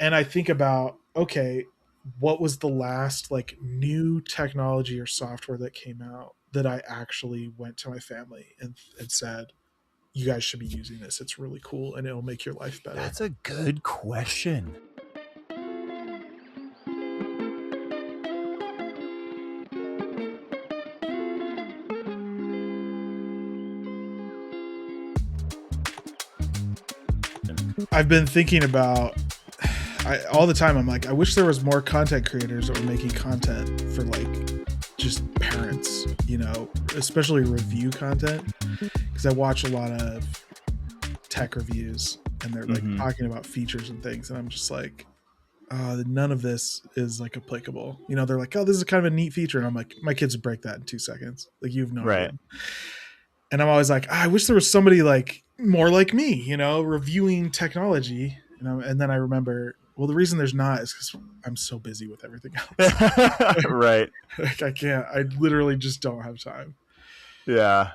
And I think about, okay, what was the last like new technology or software that came out that I actually went to my family and said, you guys should be using this. It's really cool and it'll make your life better. That's a good question. I've been thinking about all the time. I'm like, I wish there was more content creators that were making content for like just parents, especially review content. Because I watch a lot of tech reviews and they're like talking about features and things. And I'm just like, none of this is like applicable. They're like, oh, this is kind of a neat feature. And I'm like, my kids would break that in 2 seconds. Like, you have no idea. Right. And I'm always like, I wish there was somebody like more like me, reviewing technology. And then I remember, well, the reason there's not is because I'm so busy with everything else. Right. Like, I can't. I literally just don't have time. Yeah.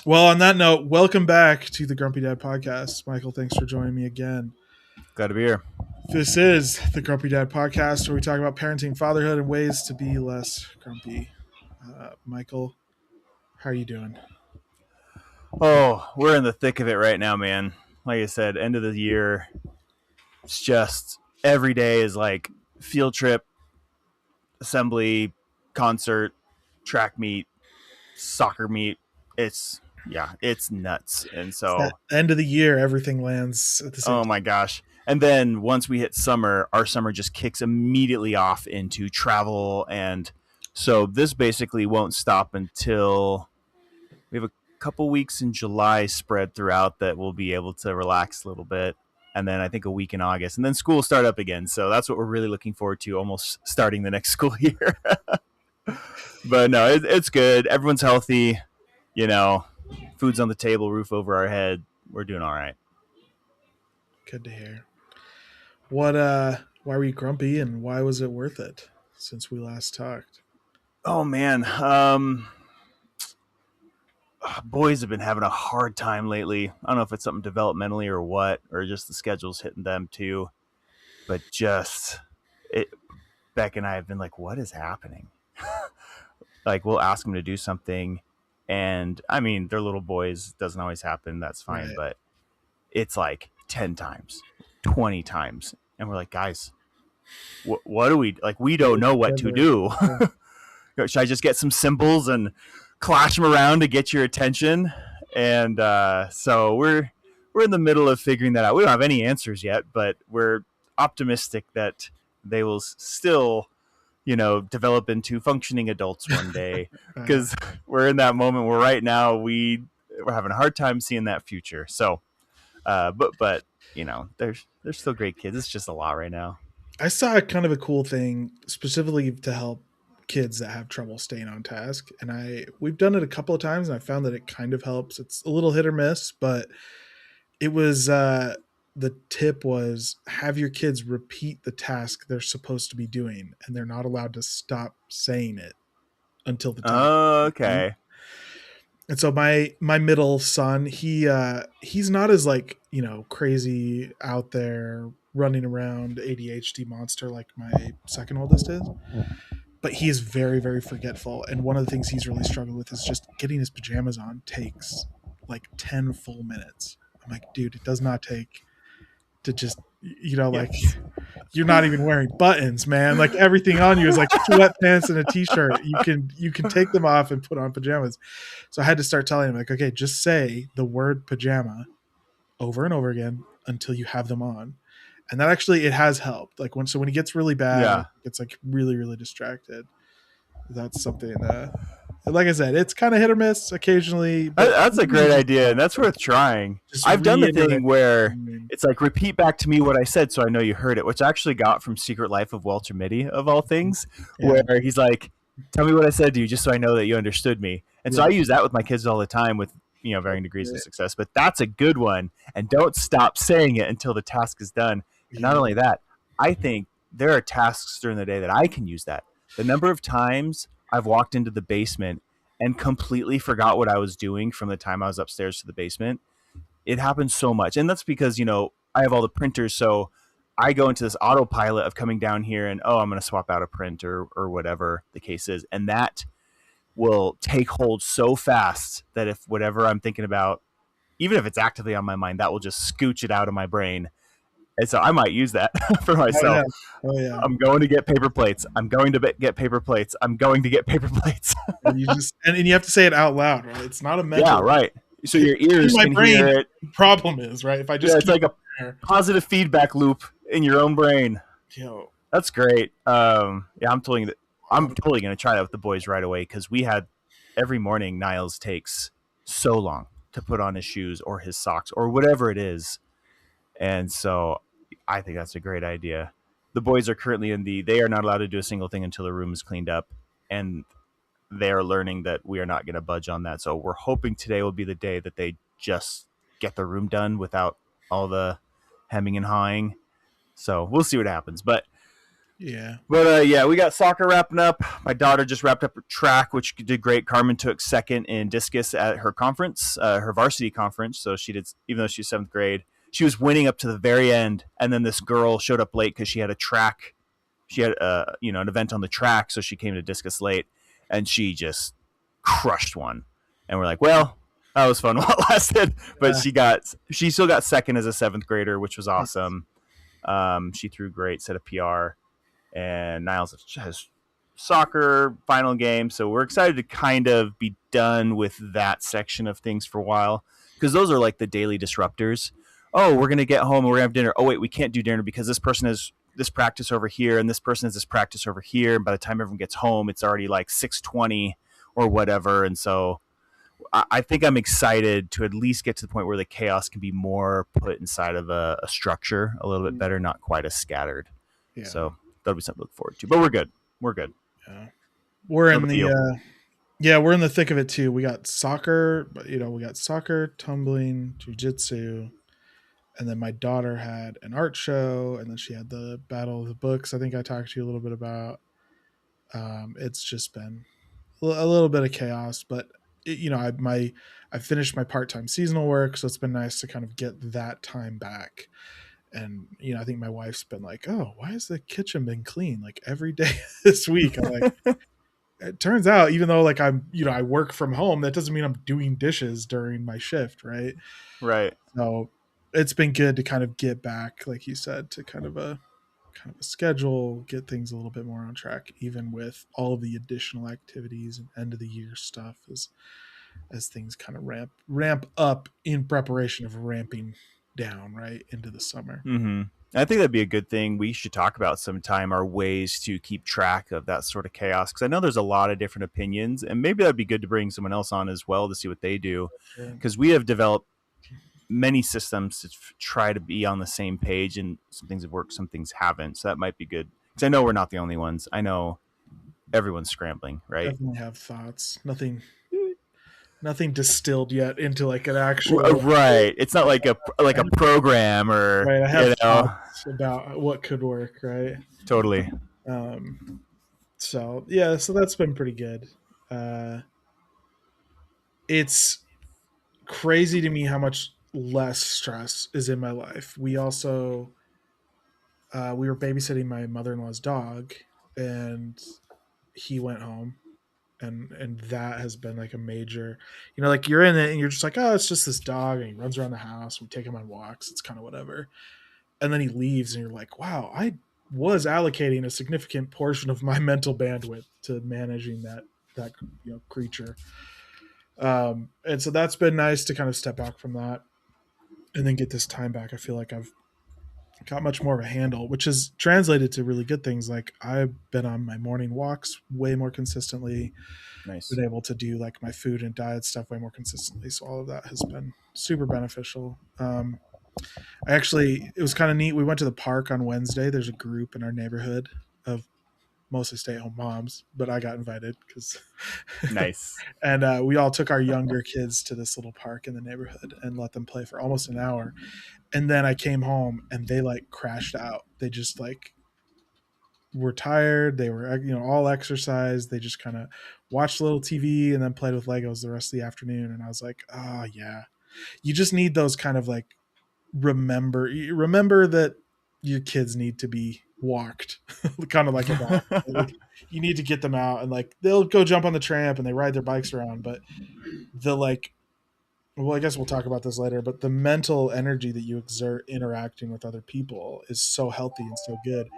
Well, on that note, welcome back to the Grumpy Dad Podcast. Michael, thanks for joining me again. Glad to be here. This is the Grumpy Dad Podcast, where we talk about parenting, fatherhood, and ways to be less grumpy. Michael, how are you doing? Oh, we're in the thick of it right now, man. Like I said, end of the year. It's just every day is like field trip, assembly, concert, track meet, soccer meet. It's nuts. And so At the end of the year, everything lands at the same time. My gosh. And then once we hit summer, our summer just kicks immediately off into travel. And so this basically won't stop until we have a couple weeks in July spread throughout that we'll be able to relax a little bit. And then I think a week in August. And then school will start up again. So that's what we're really looking forward to, almost starting the next school year. But no, it's good. Everyone's healthy. Food's on the table, roof over our head. We're doing all right. Good to hear. Why were you grumpy and why was it worth it since we last talked? Oh, man. Boys have been having a hard time lately. I don't know if it's something developmentally or what, or just the schedule's hitting them too. But Beck and I have been like, what is happening? Like, we'll ask them to do something. And I mean, they're little boys. It doesn't always happen. That's fine. Right. But it's like 10 times, 20 times. And we're like, guys, what do we, like, we don't know what to do. Should I just get some symbols and clash them around to get your attention? And so we're in the middle of figuring that out. We don't have any answers yet, but we're optimistic that they will still, develop into functioning adults one day, because we're in that moment where right now we're having a hard time seeing that future. So, but they're still great kids. It's just a lot right now. I saw kind of a cool thing specifically to help kids that have trouble staying on task. And we've done it a couple of times and I found that it kind of helps. It's a little hit or miss, but it was, the tip was have your kids repeat the task they're supposed to be doing and they're not allowed to stop saying it until the time. Oh, okay. And so my middle son, he's not as like, crazy out there running around ADHD monster like my second oldest is. But he is very, very forgetful. And one of the things he's really struggled with is just getting his pajamas on takes like 10 full minutes. I'm like, dude, it does not take to just, like you're not even wearing buttons, man. Like everything on you is like sweatpants and a t-shirt. You can take them off and put on pajamas. So I had to start telling him like, okay, just say the word pajama over and over again until you have them on. And that actually, it has helped. Like when he gets really bad, it's like really, really distracted. That's something like I said, it's kind of hit or miss occasionally. But that's a great idea, and that's worth trying. I've done the thing where it's like, repeat back to me what I said so I know you heard it, which I actually got from Secret Life of Walter Mitty, of all things, where he's like, tell me what I said to you just so I know that you understood me. And so I use that with my kids all the time with, varying degrees of success. But that's a good one, and don't stop saying it until the task is done. And not only that, I think there are tasks during the day that I can use that. The number of times I've walked into the basement and completely forgot what I was doing from the time I was upstairs to the basement. It happens so much. And that's because, I have all the printers. So I go into this autopilot of coming down here and, oh, I'm going to swap out a print or whatever the case is. And that will take hold so fast that if whatever I'm thinking about, even if it's actively on my mind, that will just scooch it out of my brain. And so I might use that for Oh yeah. myself. Oh yeah. I'm going to get paper plates. I'm going to get paper plates. I'm going to get paper plates. And you just and you have to say it out loud, right? It's not a Yeah, mental. right. So In your ears my can hear brain, it. the problem is, right? If I Yeah, just it's keep like it a there, positive feedback loop in your own brain. yo, That's great. Yeah, I'm um, totally gonna try that with the boys right away because we had every morning. Niles takes so long to put on his shoes or his socks or whatever it is, and so I think that's a great idea. The boys are currently they are not allowed to do a single thing until the room is cleaned up, and they are learning that we are not going to budge on that. So we're hoping today will be the day that they just get the room done without all the hemming and hawing. So we'll see what happens. yeah, Yeah, we got soccer wrapping up. My daughter just wrapped up her track, which did great. Carmen took second in discus at her conference, her varsity conference. So she did, even though she's seventh grade, she was winning up to the very end. And then this girl showed up late because she had a track. She had an event on the track, so she came to discus late, and she just crushed one. And we're like, well, that was fun while it lasted. But yeah, she still got second as a seventh grader, which was nice. awesome. She threw great, set a PR, and Niles has soccer final game. So we're excited to kind of be done with that section of things for a while because those are like the daily disruptors. Oh, we're gonna get home and we're gonna have dinner. Oh wait, we can't do dinner because this person has this practice over here and this person has this practice over here. And by the time everyone gets home, it's already like 6:20 or whatever. And so I think I'm excited to at least get to the point where the chaos can be more put inside of a structure a little bit better, not quite as scattered. Yeah, So that'll be something to look forward to. But we're good. We're good. yeah. We're What in about the you? yeah, we're in the thick of it too. We got soccer, but we got soccer, tumbling, jujitsu, and then my daughter had an art show, and then she had the battle of the books. I think I talked to you a little bit about. It's just been a little bit of chaos, but I finished my part time seasonal work, so it's been nice to kind of get that time back. And I think my wife's been like, "Oh, why has the kitchen been clean like every day this week?" I'm like, it turns out, even though like I work from home, that doesn't mean I'm doing dishes during my shift, right? Right. So it's been good to kind of get back, like you said, to kind of a schedule, get things a little bit more on track, even with all of the additional activities and end of the year stuff as things kind of ramp up in preparation of ramping down right into the summer. Mm-hmm. I think that'd be a good thing. We should talk about sometime our ways to keep track of that sort of chaos because I know there's a lot of different opinions, and maybe that'd be good to bring someone else on as well to see what they do Sure. because we have developed many systems to try to be on the same page, and some things have worked, some things haven't. So that might be good because I know we're not the only ones. I know everyone's scrambling, right? Definitely have thoughts. Nothing distilled yet into like an actual Right. It's not like a program or right. I have thoughts about what could work, right? totally. Um, so yeah, so that's been pretty good. It's crazy to me how much less stress is in my life. We were babysitting my mother-in-law's dog, and he went home, and that has been like a major, like you're in it and you're just like, oh, it's just this dog, and he runs around the house. We take him on walks. It's kind of whatever, and then he leaves, and you're like, wow, I was allocating a significant portion of my mental bandwidth to managing that creature. And so that's been nice to kind of step back from that and then get this time back. I feel like I've got much more of a handle, which is translated to really good things. Like I've been on my morning walks way more consistently, Nice. been able to do like my food and diet stuff way more consistently. So all of that has been super beneficial. It was kind of neat. We went to the park on Wednesday. There's a group in our neighborhood of mostly stay-at-home moms, but I got invited because, Nice. and we all took our younger kids to this little park in the neighborhood and let them play for almost an hour. And then I came home and they like crashed out. They just like were tired. They were all exercised. They just kind of watched a little TV and then played with Legos the rest of the afternoon. And I was like, oh yeah, you just need those kind of like remember that your kids need to be walked, kind of like a dog. Like, you need to get them out and like they'll go jump on the tramp and they ride their bikes around, but the like, well, I guess we'll talk about this later, but the mental energy that you exert interacting with other people is so healthy and so good,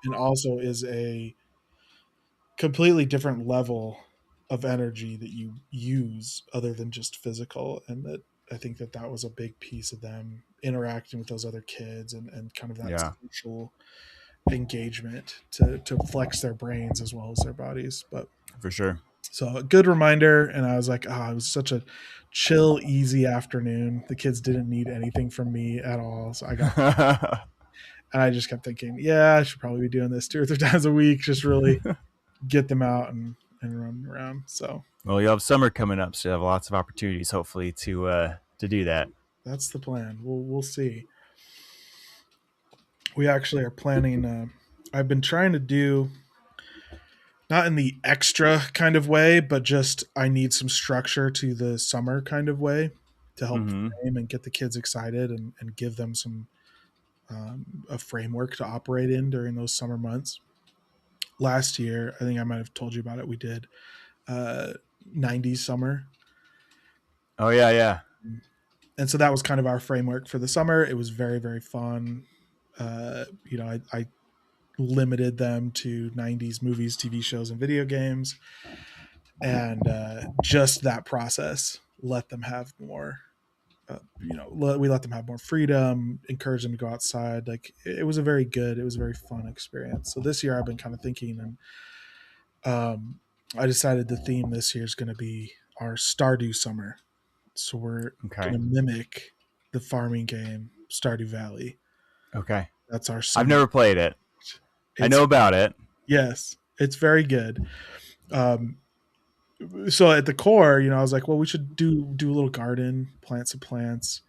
and also is a completely different level of energy that you use other than just physical. And that I think that that was a big piece of them interacting with those other kids, and kind of that Yeah, social engagement to flex their brains as well as their bodies. But for sure. so a good reminder. And I was like, oh, it was such a chill, easy afternoon. The kids didn't need anything from me at all. So I got, and I just kept thinking, yeah, I should probably be doing this 2 or 3 times a week. Just really get them out and run around. So Well, you have summer coming up, so you have lots of opportunities, hopefully, to do that. that's the plan. We'll see. We actually are planning. I've been trying to do, not in the extra kind of way, but just I need some structure to the summer kind of way to help Mm-hmm. frame and get the kids excited, and give them some a framework to operate in during those summer months. Last year, I think I might have told you about it. We did uh, 90s summer, Oh yeah, yeah. and so that was kind of our framework for the summer. It was very very fun. I limited them to 90s movies, TV shows, and video games, and just that process let them have more. We let them have more freedom, encourage them to go outside. Like it was a very good, it was a very fun experience. So this year I've been kind of thinking, and I decided the theme this year is going to be our Stardew summer. So we're going Okay, to mimic the farming game Stardew Valley. okay. That's our I've summer. never played it. I It's know about it. Yes, it's very good. Um, so at the core, I was like, well, we should do a little garden, plant some plants,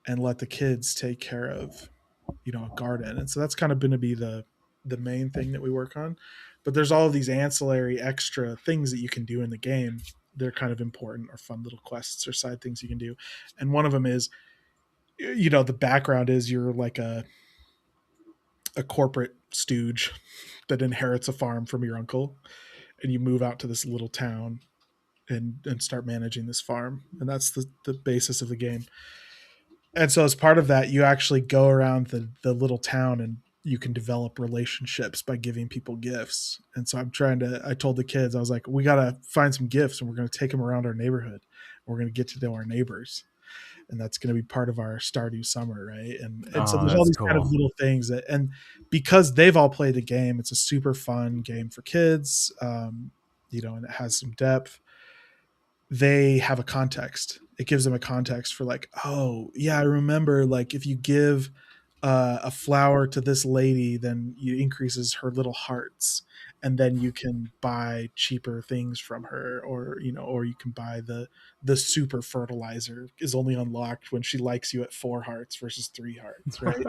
and let the kids take care of a garden. And so that's kind of going to be the main thing that we work on. But there's all of these ancillary extra things that you can do in the game. They're kind of important, or fun little quests or side things you can do. And one of them is, the background is you're like a corporate stooge that inherits a farm from your uncle, and you move out to this little town and start managing this farm. And that's the basis of the game. And so as part of that, you actually go around the little town, and you can develop relationships by giving people gifts. And so I told the kids, I was like, we got to find some gifts, and we're going to take them around our neighborhood. We're going to get to know our neighbors. And that's going to be part of our Stardew summer. Right. And so Oh, there's all that's these kind of cool. little things and because they've all played the game, it's a super fun game for kids. And it has some depth. They have a context. It gives them a context for like, oh yeah, I remember, like, if you give a flower to this lady, then it increases her little hearts, and then you can buy cheaper things from her, or you can buy the super fertilizer is only unlocked when she likes you at 4 hearts versus 3 hearts, right?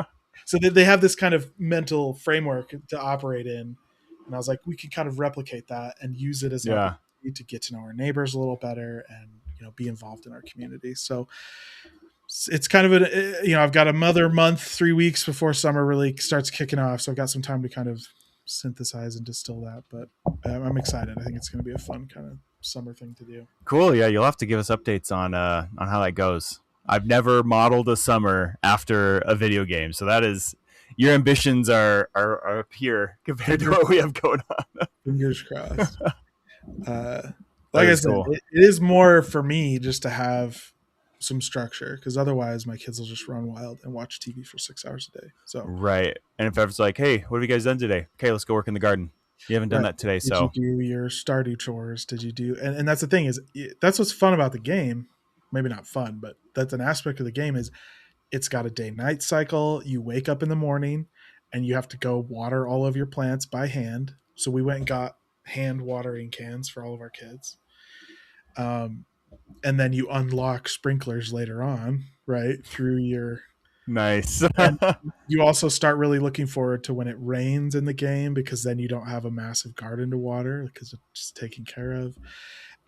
So they have this kind of mental framework to operate in, and I was like, we could kind of replicate that and use it as an Yeah. opportunity to get to know our neighbors a little better, and be involved in our community. So it's kind of I've got another month, 3 weeks before summer really starts kicking off, so I've got some time to kind of synthesize and distill that. But I'm excited. I think it's going to be a fun kind of summer thing to do. Cool. Yeah, you'll have to give us updates on how that goes. I've never modeled a summer after a video game, so that is your ambitions are up here compared to fingers, what we have going on. fingers crossed. uh That like I is said, cool. it is more for me just to have some structure, because otherwise my kids will just run wild and watch TV for 6 hours a day. So Right. And if everyone's like, "Hey, what have you guys done today?" Okay, let's go work in the garden. You haven't done right. that today, Did you so do your Stardew chores? Did you do, and that's the thing, is that's what's fun about the game. Maybe not fun, but that's an aspect of the game, is it's got a day night cycle. You wake up in the morning and you have to go water all of your plants by hand. So we went and got hand watering cans for all of our kids. Um, and then you unlock sprinklers later on, right? Through your, nice. and you also start really looking forward to when it rains in the game, because then you don't have a massive garden to water because it's just taken care of.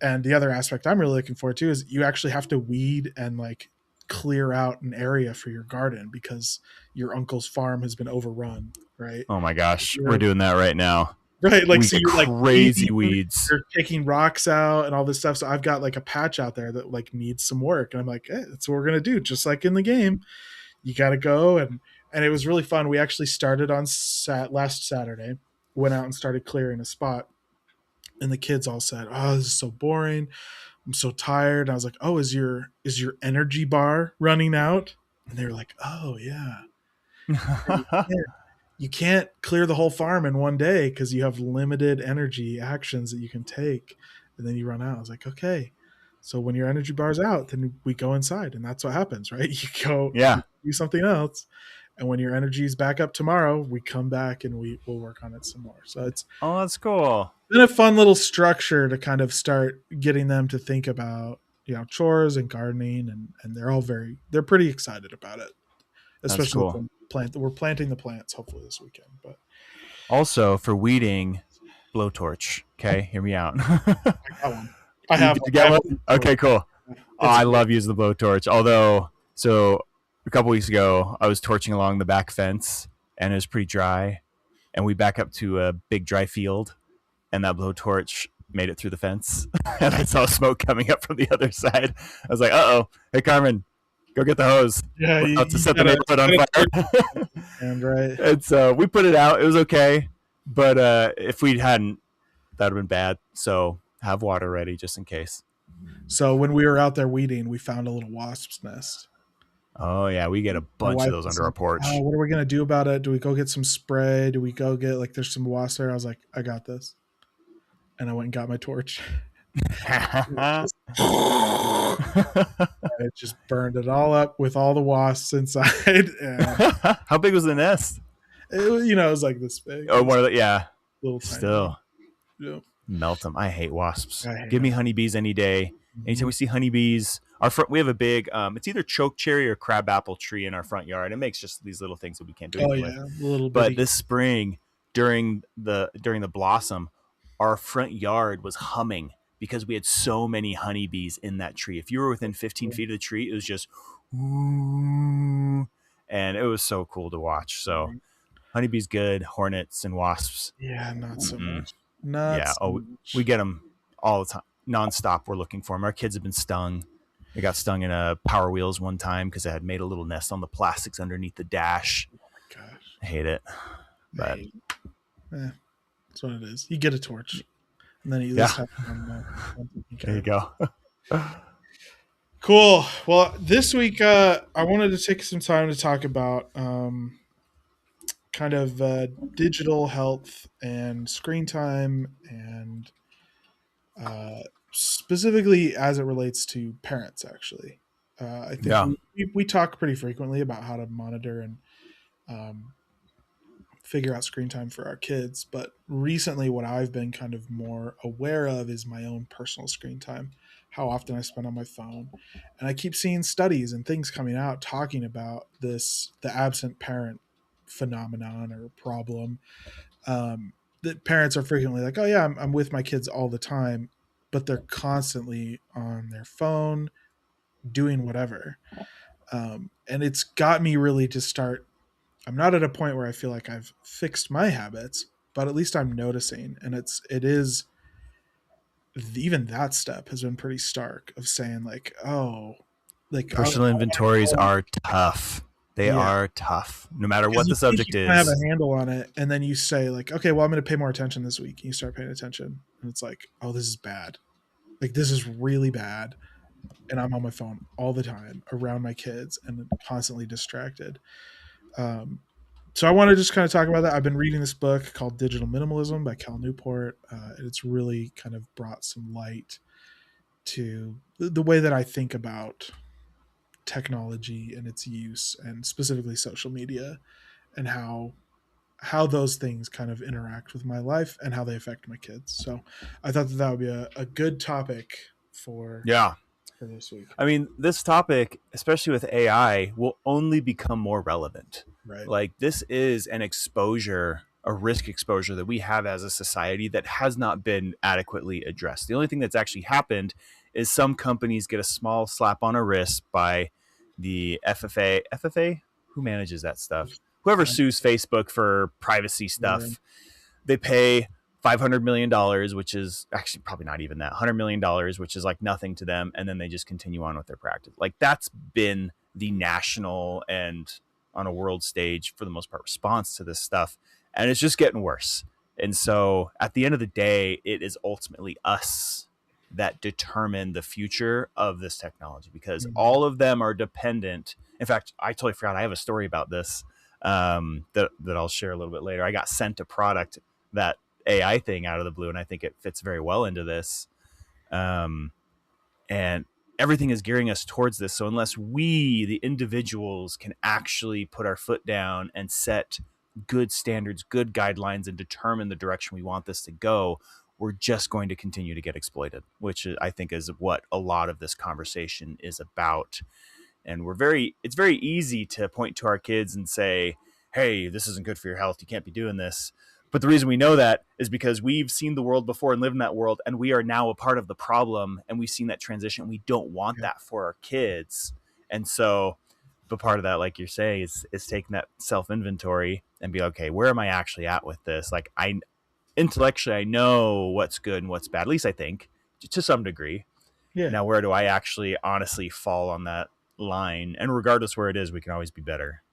And the other aspect I'm really looking forward to is you actually have to weed and like clear out an area for your garden, because your uncle's farm has been overrun, right? Oh my gosh, we're You're doing that right now. right, like We so get you're like crazy weeding, weeds. you're taking rocks out and all this stuff. So I've got like a patch out there that like needs some work, and I'm like, that's what we're gonna do, just like in the game. You got to go, and it was really fun. We actually started on last Saturday, went out and started clearing a spot, and the kids all said, "Oh, this is so boring. I'm so tired." And I was like, "Oh, is your energy bar running out?" And they were like, "Oh yeah." You can't clear the whole farm in one day because you have limited energy actions that you can take, and then you run out. I was like, okay. So when your energy bar's out, then we go inside, and that's what happens, right? You go Yeah. do something else, and when your energy is back up tomorrow, we come back and we'll work on it some more. So it's Oh, that's cool. been a fun little structure to kind of start getting them to think about chores and gardening, and they're pretty excited about it, That's especially with cool. the plant. We're planting the plants hopefully this weekend, but Also, for weeding, Blowtorch. Okay, hear me out. I got one. I You have did one. you I get have one? a blowtorch. Okay, cool. Oh, It's I great. love using the blowtorch. Although, so a couple weeks ago, I was torching along the back fence, and it was pretty dry. And we back up to a big dry field, and that blowtorch made it through the fence, and I saw smoke coming up from the other side. I was like, "Uh oh, hey Carmen, go get the hose. Yeah, We're you, about to you set the gotta neighborhood you on gotta torch fire." it, and right. And so we put it out. It was okay, but if we hadn't, that would have been bad. So have water ready just in case. So when we were out there weeding, we found a little wasp's nest. Oh yeah, we get a My bunch of wife those was under our like, "Oh, porch. what are we gonna do about it? Do we go get some spray? Do we go get like there's some wasp there?" I was like, "I got this," and I went and got my torch. It just, and it just burned it all up with all the wasps inside, and How big was the nest? it was like this big. It Oh, was one of the yeah. little tiny. Still Yeah, melt them. I hate wasps. I hate Give me them. honeybees any day. Anytime Mhm. we see honeybees, we have a big it's either choke cherry or crabapple tree in our front yard. It makes just these little things that we can't do Oh anything with. yeah, a little But bitty. this spring, during the blossom, our front yard was humming because we had so many honeybees in that tree. If you were within 15 feet of the tree, it was just ooh, and it was so cool to watch. So honeybees good, hornets and wasps. Yeah, not so Mm-mm. much. Not Yeah. so Oh, we much. get them all the time, nonstop. We're looking for them. Our kids have been stung. They got stung in a Power Wheels one time because I had made a little nest on the plastics underneath the dash. Gosh, I hate it, I but hate it. That's what it is. You get a torch, and then you this yeah, time I'm taking there care you of it. go. Cool. Well, this week I wanted to take some time to talk about kind of digital health and screen time, and specifically as it relates to parents. Actually, I think Yeah, we talk pretty frequently about how to monitor and um, figure out screen time for our kids. But recently, what I've been kind of more aware of is my own personal screen time, how often I spend on my phone. And I keep seeing studies and things coming out talking about the absent parent phenomenon or problem. That parents are frequently like, oh, yeah, I'm with my kids all the time, but they're constantly on their phone doing whatever. And it's got me really to start. I'm not at a point where I feel like I've fixed my habits, but at least I'm noticing. And it is even that step has been pretty stark of saying like, oh, like I personal inventories are tough. They yeah, are tough, no matter because what you the think you subject kind of have is. a handle on it, and then you say like, okay, well, I'm going to pay more attention this week. And you start paying attention, and it's like, oh, this is bad. Like this is really bad, and I'm on my phone all the time around my kids and constantly distracted. Um, so I want to just kind of talk about that. I've been reading this book called Digital Minimalism by Cal Newport, and it's really kind of brought some light to the way that I think about technology and its use, and specifically social media, and how those things kind of interact with my life and how they affect my kids. So I thought that would be a good topic for Yeah, for this week. I mean, this topic, especially with AI, will only become more relevant. Right. Like, this is an exposure, a risk exposure that we have as a society that has not been adequately addressed. The only thing that's actually happened is some companies get a small slap on a wrist by the FFA. FFA? who manages that stuff? Whoever I, sues Facebook for privacy yeah, stuff, they pay $500 million, which is actually probably not even that, $100 million, which is like nothing to them, and then they just continue on with their practice. Like that's been the national and on a world stage for the most part response to this stuff, and it's just getting worse. And so at the end of the day, it is ultimately us that determine the future of this technology because mhm, all of them are dependent. In fact, I totally forgot. I have a story about this that I'll share a little bit later. I got sent a product, that AI thing, out of the blue, and I think it fits very well into this. Um, and everything is gearing us towards this. So unless we, the individuals, can actually put our foot down and set good standards, good guidelines, and determine the direction we want this to go, we're just going to continue to get exploited, which I think is what a lot of this conversation is about. And it's very easy to point to our kids and say, hey, this isn't good for your health, you can't be doing this. But the reason we know that is because we've seen the world before and lived in that world, and we are now a part of the problem, and we've seen that transition. We don't want yeah, that for our kids. And so, but part of that, like you're saying, is taking that self inventory and be okay, where am I actually at with this? Like I intellectually, I know what's good and what's bad, at least I think, to some degree. yeah. Now, where do I actually honestly fall on that line? And regardless where it is, we can always be better.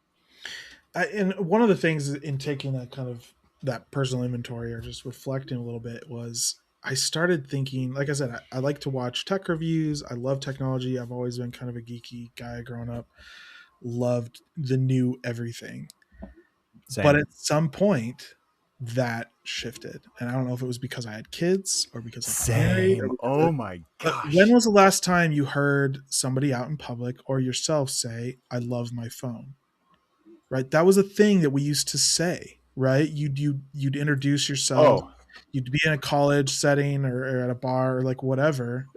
And one of the things in taking that kind of that personal inventory or just reflecting a little bit was I started thinking, like I said, I like to watch tech reviews. I love technology. I've always been kind of a geeky guy growing up, loved the new everything. But Same. at some point, that shifted. And I don't know if it was because I had kids or because I got married or Same. because Oh my but when gosh. was the last time you heard somebody out in public or yourself say, I love my phone? Right? That was a thing that we used to say, right? You'd introduce yourself, Oh, you'd be in a college setting or at a bar or like whatever,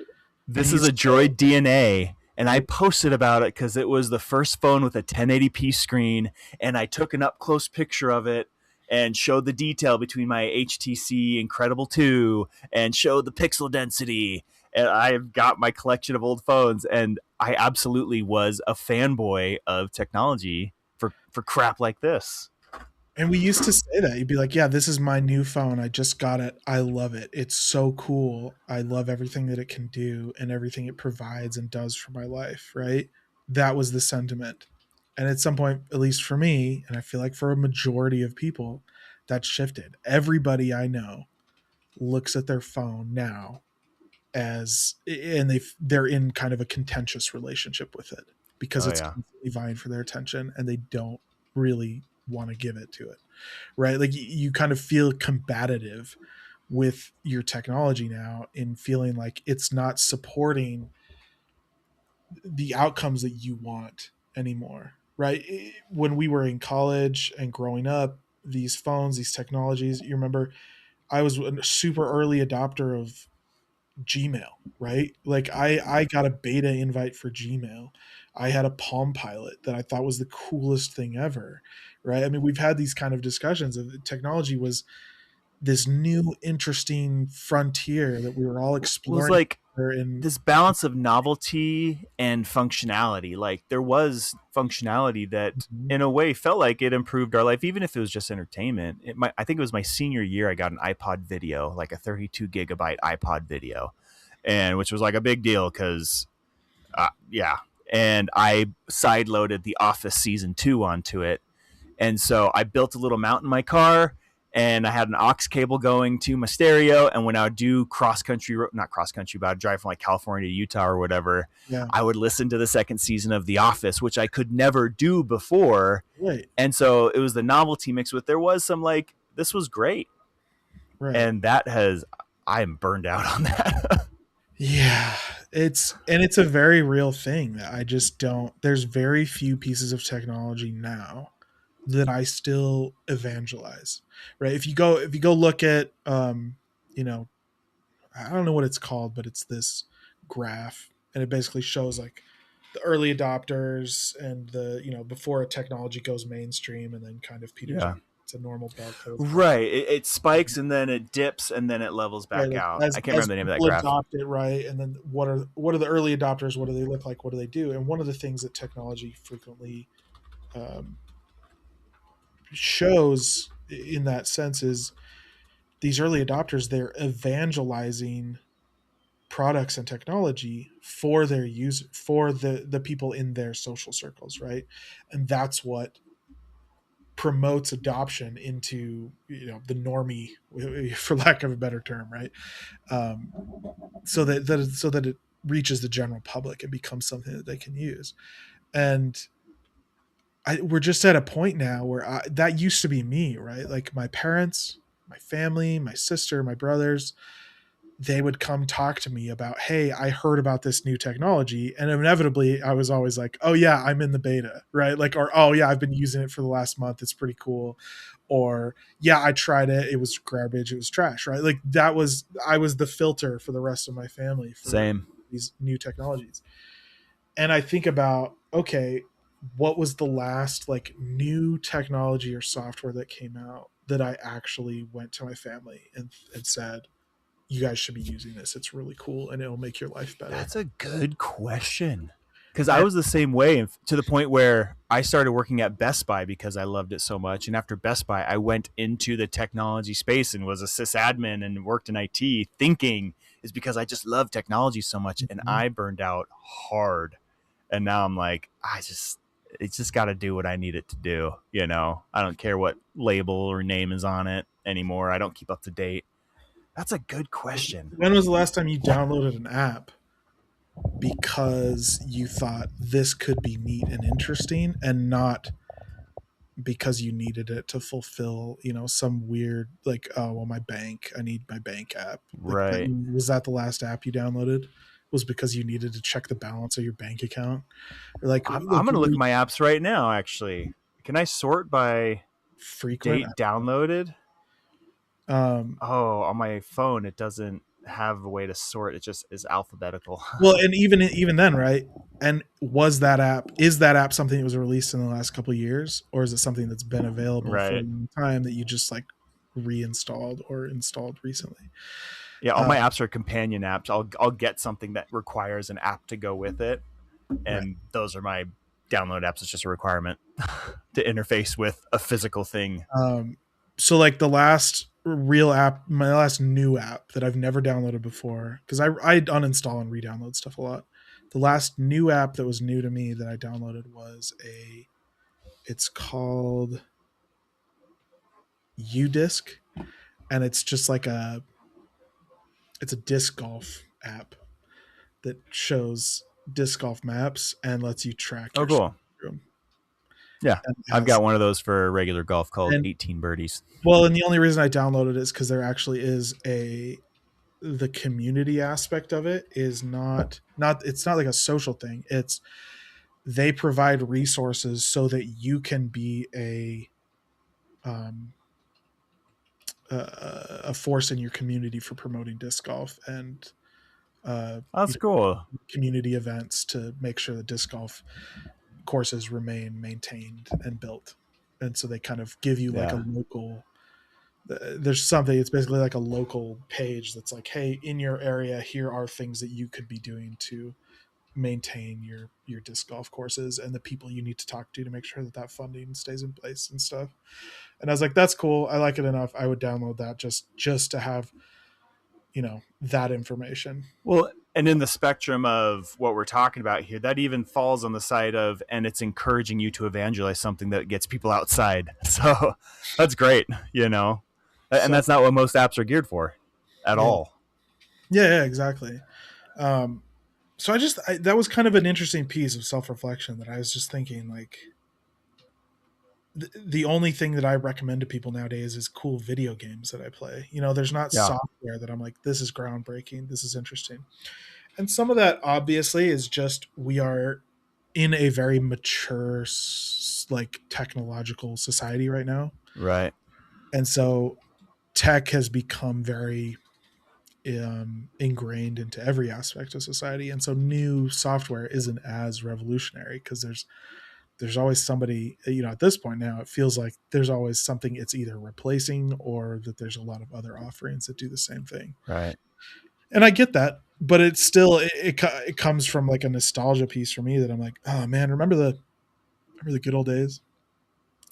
and this you'd is a say, Droid DNA. And I right, posted about it because it was the first phone with a 1080p screen. And I took an up close picture of it and showed the detail between my HTC Incredible 2 and showed the pixel density. And I've got my collection of old phones. And I absolutely was a fanboy of technology for crap like this. and we used to say that. You'd be like, yeah, this is my new phone. I just got it. I love it. It's so cool. I love everything that it can do and everything it provides and does for my life, right? That was the sentiment. And at some point, at least for me, and I feel like for a majority of people, that shifted. Everybody I know looks at their phone now as and they're in kind of a contentious relationship with it because Oh, it's yeah. constantly vying for their attention and they don't really want to give it to it, right? Like you kind of feel combative with your technology now in feeling like it's not supporting the outcomes that you want anymore, right? When we were in college and growing up, these phones, these technologies, you remember I was a super early adopter of Gmail, right? Like I got a beta invite for Gmail. I had a Palm Pilot that I thought was the coolest thing ever, right? I mean, we've had these kind of discussions of technology was this new interesting frontier that we were all It was exploring like in. this balance of novelty and functionality. Like there was functionality that Mhm. in a way felt like it improved our life, even if it was just entertainment. I think it was my senior year, I got an iPod video, like a 32 gigabyte iPod video, and which was like a big deal because, yeah. And I sideloaded The Office season 2 onto it, and so I built a little mount in my car, and I had an aux cable going to my stereo. And when I would do cross country, not cross country, but I'd drive from like California to Utah or whatever, Yeah, I would listen to the second season of The Office, which I could never do before. right, And so it was the novelty mixed with, there was some like, this was great. right. And that has, I am burned out on that. Yeah, it's a very real thing that I just don't. There's very few pieces of technology now that I still evangelize, right? If you go look at you know, I don't know what it's called, but it's this graph and it basically shows like the early adopters and the, before a technology goes mainstream and then kind of peters out. Yeah. It's a normal bell curve graph. Right. It spikes and then it dips and then it levels Right, back like out. as I can't as remember the name of that people graph. adopt it, right? And then what are the early adopters? What do they look like? What do they do? And one of the things that technology frequently um, shows in that sense is these early adopters, they're evangelizing products and technology for their use, for the people in their social circles, right? And that's what promotes adoption into, the normie, for lack of a better term, right? um, so that it reaches the general public and becomes something that they can use. And we're just at a point now where that used to be me, right? Like my parents, my family, my sister, my brothers, they would come talk to me about, hey, I heard about this new technology. And inevitably, I was always like, oh, yeah, I'm in the beta, right? Like, or, oh, yeah, I've been using it for the last month. It's pretty cool. Or, yeah, I tried it. It was garbage. It was trash, right? Like, I was the filter for the rest of my family for Same. these new technologies. And I think about, okay, what was the last like new technology or software that came out that I actually went to my family and said, you guys should be using this. It's really cool and it'll make your life better. That's a good question. Because I And was the same way to the point where I started working at Best Buy because I loved it so much. And after Best Buy, I went into the technology space and was a sysadmin and worked in IT thinking is because I just love technology so much. And I burned out hard. And now I'm like, it's just got to do what I need it to do. I don't care what label or name is on it anymore. I don't keep up to date. That's a good question. when was the last time you downloaded an app because you thought this could be neat and interesting, and not because you needed it to fulfill, some weird, like, oh, well, I need my bank app. Like, Right. was that the last app you downloaded? Was because you needed to check the balance of your bank account? Or I'm going to look at my apps right now, actually. Can I sort by frequent? date downloaded? Um, Oh, on my phone, it doesn't have a way to sort. It just is alphabetical. well, and even then, right? And is that app something that was released in the last couple of years, or is it something that's been available for a Right. long time that you just like reinstalled or installed recently? Yeah, all Uh, my apps are companion apps. I'll get something that requires an app to go with it, right. and those are my download apps. It's just a requirement to interface with a physical thing. Um, so like the last real app, my last new app that I've never downloaded before, because I uninstall and re-download stuff a lot. The last new app that was new to me that I downloaded was it's called UDisc, and it's just like it's a disc golf app that shows disc golf maps and lets you track Oh, your swing cool. through 'em. Yeah, And I've got one of those for regular golf called and 18 Birdies. well, and the only reason I downloaded it is because there actually is the community aspect of it is not it's not like a social thing. It's they provide resources so that you can be um, a force in your community for promoting disc golf and uh, Oh, that's cool. community events to make sure that disc golf courses remain maintained and built. And so they kind of give you like a Yeah. local, there's something, it's basically like a local page that's like, hey, in your area, here are things that you could be doing to maintain your disc golf courses and the people you need to talk to make sure that that funding stays in place and stuff. And I was like, that's cool. I like it enough. I would download that just to have, that information. Well, and in the spectrum of what we're talking about here, that even falls on the side of, and it's encouraging you to evangelize something that gets people outside. So that's great, and So that's not what most apps are geared for at yeah, all. yeah, exactly. Um, so that was kind of an interesting piece of self-reflection that I was just thinking, like, the only thing that I recommend to people nowadays is cool video games that I play. There's not Yeah. software that I'm like, this is groundbreaking, this is interesting. And some of that obviously is just we are in a very mature like technological society right now. Right. And so tech has become very ingrained into every aspect of society. And so new software isn't as revolutionary because there's always somebody, at this point now, it feels like there's always something it's either replacing or that there's a lot of other offerings that do the same thing. Right. And I get that, but it's still, it comes from like a nostalgia piece for me that I'm like, oh man, remember Remember the good old days?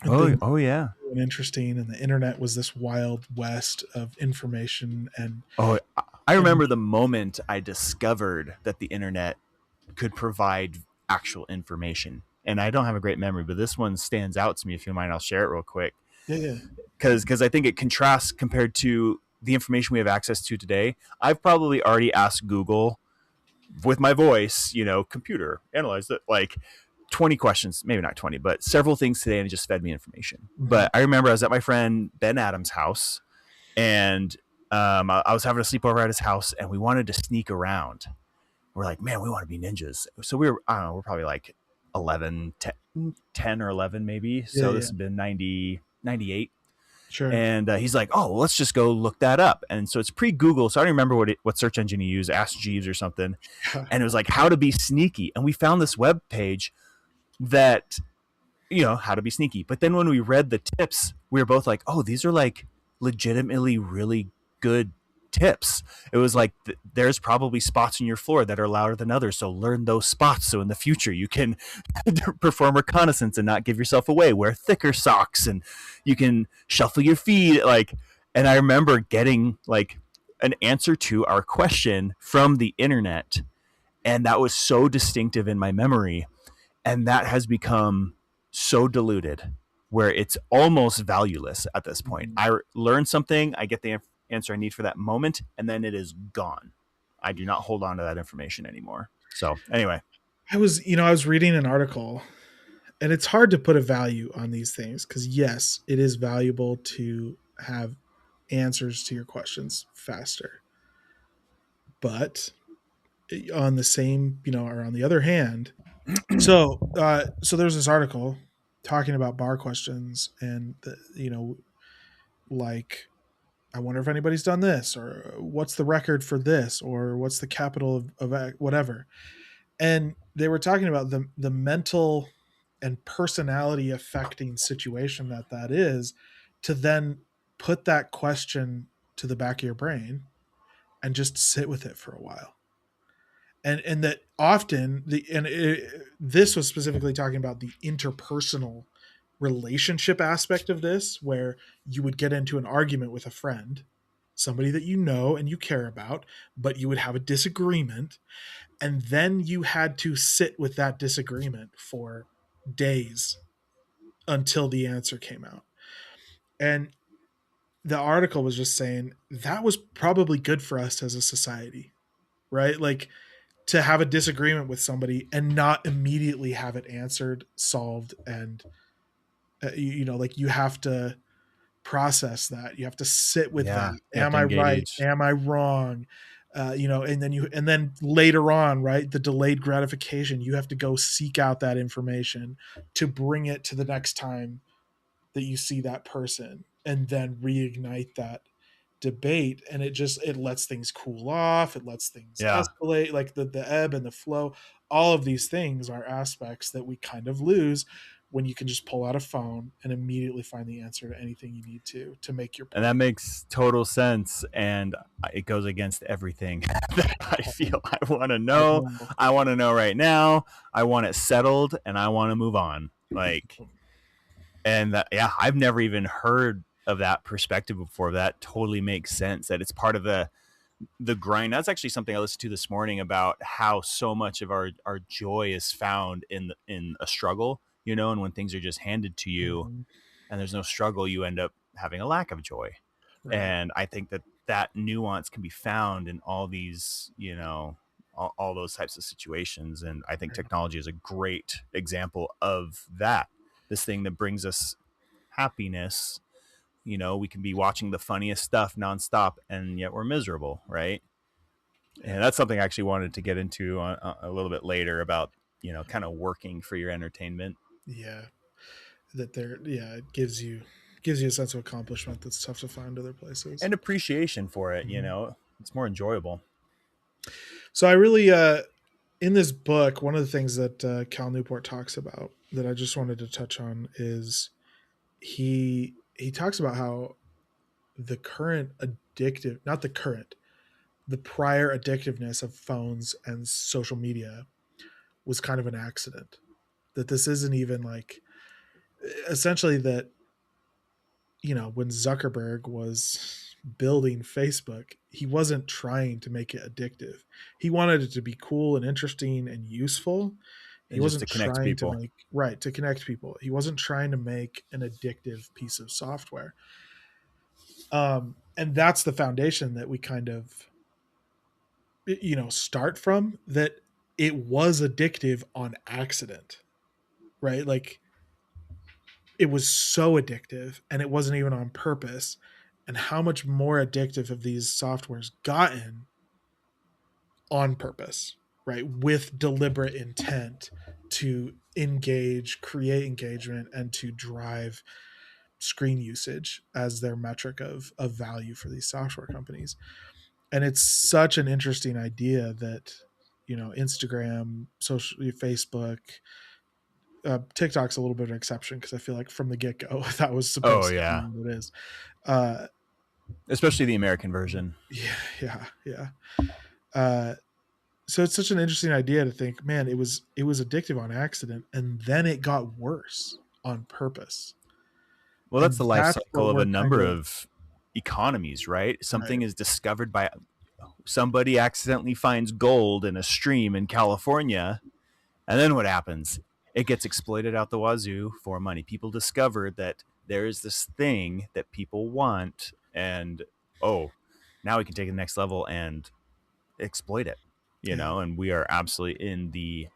And Oh, things oh yeah. were interesting, and the internet was this wild west of information Oh, I and remember the moment I discovered that the internet could provide actual information. And I don't have a great memory, but this one stands out to me. If you mind, I'll share it real quick yeah, yeah, because I think it contrasts compared to the information we have access to today. I've probably already asked Google with my voice, computer, analyze it, like 20 questions, maybe not 20, but several things today, and it just fed me information. hmm But I remember I was at my friend Ben Adams' house, and I was having a sleepover at his house, and we wanted to sneak around. We're like, man, we want to be ninjas. So I don't know, we're probably like 11, 10 or 11 maybe. yeah, So this yeah, has been 90, 98. sure, And he's like, oh, well, let's just go look that up. And so it's pre-Google. So I don't remember what search engine you use, Ask Jeeves or something. yeah. And it was like how to be sneaky. And we found this web page that, how to be sneaky. But then when we read the tips, we were both like, oh, these are like legitimately really good tips. It was like there's probably spots in your floor that are louder than others, so learn those spots so in the future you can perform reconnaissance and not give yourself away. Wear thicker socks, and you can shuffle your feet. And I remember getting like an answer to our question from the internet, and that was so distinctive in my memory, and that has become so diluted where it's almost valueless at this point. Mhm. I learn something, I get the answer I need for that moment, and then it is gone. I do not hold on to that information anymore. So anyway, I was reading an article, and it's hard to put a value on these things because yes, it is valuable to have answers to your questions faster, but on the same, or on the other hand, so there's this article talking about bar questions and like, I wonder if anybody's done this, or what's the record for this, or what's the capital of whatever. And they were talking about the mental and personality affecting situation that is, to then put that question to the back of your brain and just sit with it for a while. And that often this was specifically talking about the interpersonal relationship aspect of this, where you would get into an argument with a friend, somebody that you know and you care about, but you would have a disagreement, and then you had to sit with that disagreement for days until the answer came out. And the article was just saying that was probably good for us as a society, right? Like, to have a disagreement with somebody and not immediately have it answered, solved, and like, you have to process that. You have to sit with yeah, that. you have Am to I right? engage. Am I wrong? And then later on, right, the delayed gratification, you have to go seek out that information to bring it to the next time that you see that person, and then reignite that debate. And it lets things cool off, it lets things Yeah. escalate, like the ebb and the flow. All of these things are aspects that we kind of lose when you can just pull out a phone and immediately find the answer to anything you need to make your And that point. makes total sense. And it goes against everything that I feel I want to I know. know. I want to know right now. I want it settled and I want to move on. And yeah, I've never even heard of that perspective before. That totally makes sense, that it's part of the grind. That's actually something I listened to this morning about how so much of our joy is found in a struggle, and when things are just handed to you Mhm. and there's no struggle, you end up having a lack of joy. Right. And I think that nuance can be found in all these, all those types of situations. And I think Yeah. technology is a great example of that. This thing that brings us happiness. We can be watching the funniest stuff nonstop, and yet we're miserable, right? Yeah. And that's something I actually wanted to get into a little bit later about, kind of working for your entertainment Yeah. It gives you a sense of accomplishment that's tough to find other places. and appreciation for it. Mhm. It's more enjoyable. So I really, in this book, one of the things that Cal Newport talks about that I just wanted to touch on is he talks about how the current addictive, not the current, the prior addictiveness of phones and social media was kind of an accident. that this isn't even like, essentially, that, when Zuckerberg was building Facebook, he wasn't trying to make it addictive. He wanted it to be cool and interesting and useful. He And just to wasn't connect trying to people. make, right, to connect people. He wasn't trying to make an addictive piece of software. And that's the foundation that we kind of, start from, that it was addictive on accident, right? Like, it was so addictive and it wasn't even on purpose. And how much more addictive have these softwares gotten on purpose, right? With deliberate intent to engage, create engagement, and to drive screen usage as their metric of value for these software companies. And it's such an interesting idea that, Instagram, social, Facebook, TikTok's a little bit of an exception because I feel like from the get go that was Oh supposed to be yeah, what it is. Uh, especially the American version. yeah, yeah, yeah. Uh, so it's such an interesting idea to think, man, it was addictive on accident, and then it got worse on purpose, Well, that's and the life that's what cycle of a we're kind number of, of economies, right? right. Something is discovered by somebody accidentally finds gold in a stream in California, and then what happens? It gets exploited out the wazoo for money. People discover that there is this thing that people want, and oh, now we can take it to the next level and exploit it, Yeah, and we are absolutely in the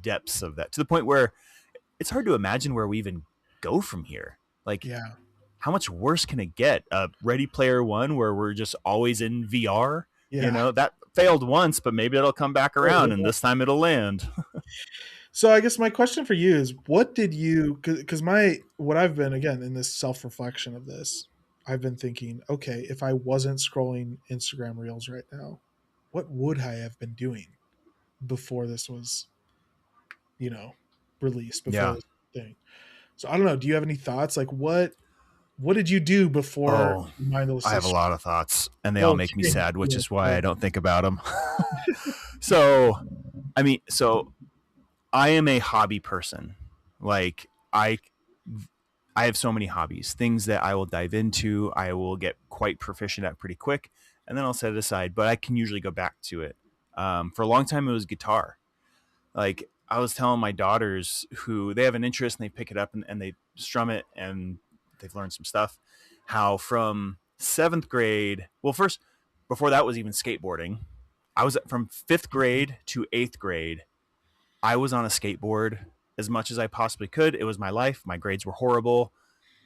depths of that, to the point where it's hard to imagine where we even go from here. Like, yeah, how much worse can it get? Ready Player One, where we're just always in VR. yeah. That failed once, but maybe it'll come back around, and this time it'll land. So I guess my question for you is, what did you? Because my what I've been, again, in this self reflection of this, I've been thinking, okay, if I wasn't scrolling Instagram Reels right now, what would I have been doing before this was, you know, released, before Yeah. this thing? So I don't know. Do you have any thoughts? Like, what did you do before Oh, I mindlessly? have a lot of thoughts, and they all make me Okay, sad, which cool, is why I cool. don't think about them. So, so I am a hobby person. Like, I have so many hobbies, things that I will dive into, I will get quite proficient at pretty quick, and then I'll set it aside. But I can usually go back to it. For a long time, it was guitar. Like, I was telling my daughters, who they have an interest and they pick it up and they strum it, and they've learned some stuff. How from seventh grade, well, first, before that was even skateboarding, I was from fifth grade to eighth grade. I was on a skateboard as much as I possibly could. It was my life. My grades were horrible.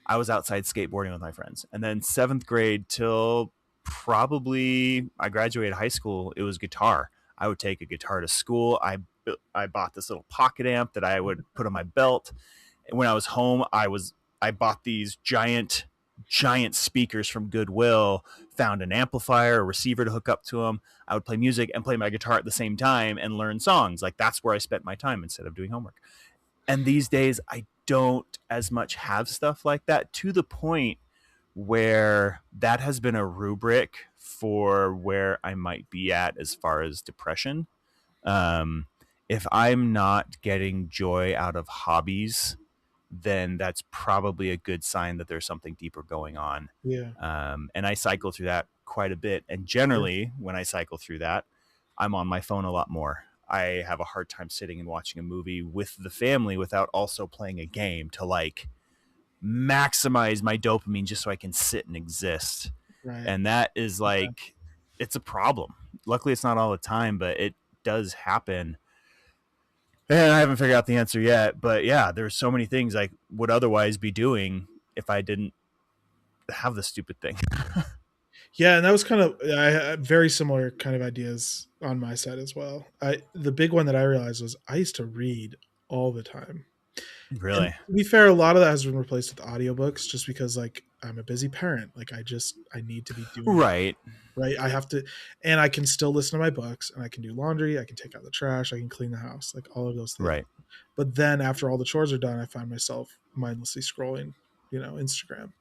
I was outside skateboarding with my friends. And then seventh grade till probably I graduated high school, it was guitar. I would take a guitar to school. I bought this little pocket amp that I would put on my belt. And when I was home, I bought these giant speakers from Goodwill, found an amplifier, a receiver to hook up to them. I would play music and play my guitar at the same time and learn songs. Like, that's where I spent my time instead of doing homework. And these days, I don't as much have stuff like that, to the point where that has been a rubric for where I might be at as far as depression. Um, if I'm not getting joy out of hobbies, then that's probably a good sign that there's something deeper going on. Yeah, And I cycle through that quite a bit. And sure. generally, when I cycle through that, I'm on my phone a lot more. I have a hard time sitting and watching a movie with the family without also playing a game to, like, maximize my dopamine just so I can sit and exist. Right. And that is Yeah. like, it's a problem. Luckily, it's not all the time, but it does happen. And I haven't figured out the answer yet. But yeah, there's so many things I would otherwise be doing if I didn't have this stupid thing. Yeah, and that was kind of, I had very similar kind of ideas on my side as well. The big one that I realized was I used to read all the time. And Really? to be fair, a lot of that has been replaced with audiobooks just because, like, I'm a busy parent. Like, I need to be doing, Right. right? I have to, and I can still listen to my books, and I can do laundry, I can take out the trash, I can clean the house, like all of those things. Right. But then after all the chores are done, I find myself mindlessly scrolling, Instagram.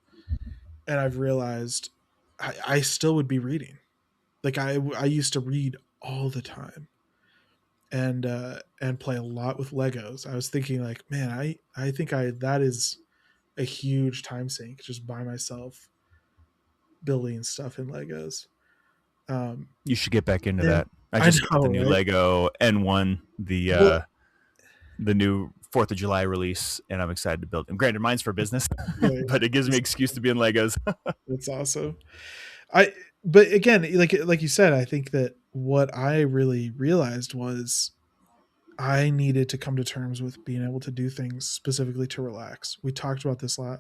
And I've realized I still would be reading. Like, I used to read all the time. and play a lot with Legos. I was thinking like, man, I think I that is a huge time sink just by myself building stuff in Legos. Um, You should get back into and that. I I just got the know, new right? Lego N1, Well, the new 4th of July release, and I'm excited to build them. Granted, mine's for business, yeah, yeah, but it gives me an it's, excuse to be in Legos. it's awesome. I but again, like you said, I think that what I really realized was I needed to come to terms with being able to do things specifically to relax. We talked about this a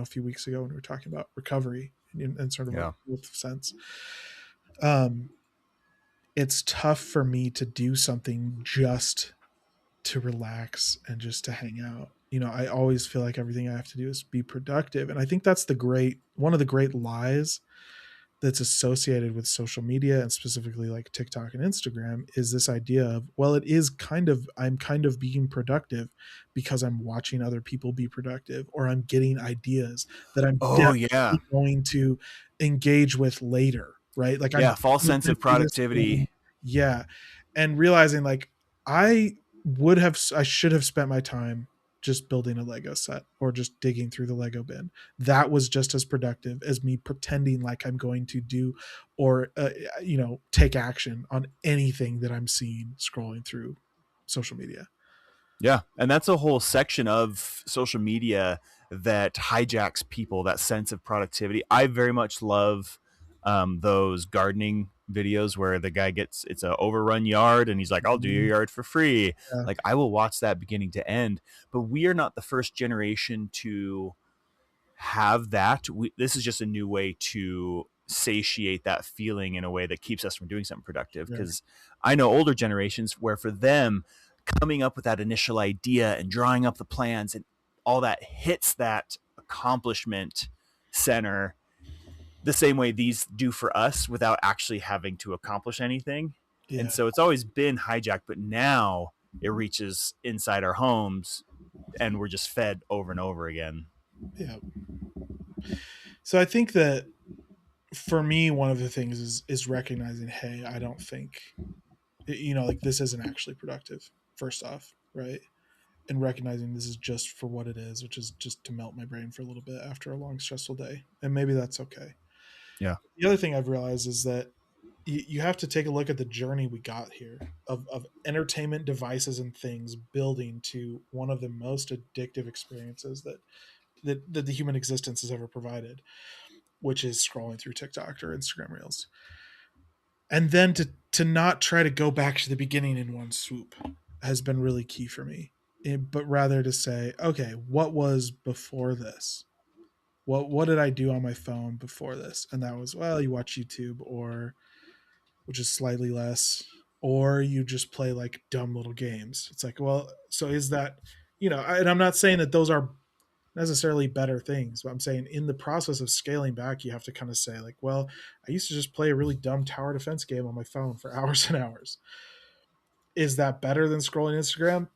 few weeks ago when we were talking about recovery in sort of a Yeah. sense. Um, it's tough for me to do something just to relax and just to hang out. I always feel like everything I have to do is be productive. And I think that's one of the great lies that's associated with social media and specifically like TikTok and Instagram is this idea of, well, I'm kind of being productive because I'm watching other people be productive or I'm getting ideas that I'm Oh yeah, definitely going to engage with later, right? Like I'm yeah. False definitely sense going of to do this productivity. thing. Yeah. And realizing like I should have spent my time just building a Lego set or just digging through the Lego bin. That was just as productive as me pretending like I'm going to do or take action on anything that I'm seeing scrolling through social media. Yeah, and that's a whole section of social media that hijacks people, that sense of productivity. I very much love those gardening videos where the guy gets it's a overrun yard and he's like, I'll do your Mhm. yard for free. Yeah, Like I will watch that beginning to end. But we are not the first generation to have that. This is just a new way to satiate that feeling in a way that keeps us from doing something productive. sure. Because I know older generations where for them, coming up with that initial idea and drawing up the plans and all that hits that accomplishment center the same way these do for us without actually having to accomplish anything. And Yeah, so it's always been hijacked, but now it reaches inside our homes and we're just fed over and over again. yeah. So I think that for me, one of the things is recognizing, hey, I don't think like this isn't actually productive. First off, right? And recognizing this is just for what it is, which is just to melt my brain for a little bit after a long stressful day, and maybe that's okay. Yeah. The other thing I've realized is that you have to take a look at the journey we got here of entertainment devices and things building to one of the most addictive experiences that the human existence has ever provided, which is scrolling through TikTok or Instagram Reels. And then to not try to go back to the beginning in one swoop has been really key for me. But rather to say, okay, what was before this? What did I do on my phone before this? And that was, well, you watch YouTube, or which is slightly less, or you just play like dumb little games. It's like, well, so is that, and I'm not saying that those are necessarily better things, but I'm saying in the process of scaling back, you have to kind of say, like, well, I used to just play a really dumb tower defense game on my phone for hours and hours. Is that better than scrolling Instagram?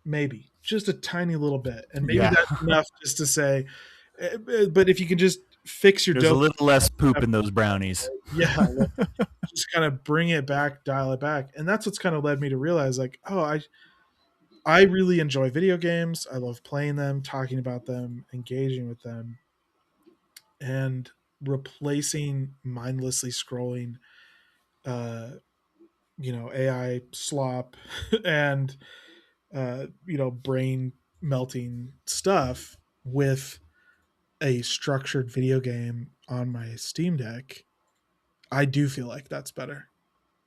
Maybe just a tiny little bit. And maybe Yeah. that's enough just to say, but if you can just fix your There's a dopamine, little less poop in those brownies. yeah, like, just kind of bring it back, dial it back. And that's what's kind of led me to realize, like, oh, I really enjoy video games. I love playing them, talking about them, engaging with them, and replacing mindlessly scrolling, uh, AI slop and brain melting stuff with a structured video game on my Steam Deck. I do feel like that's better.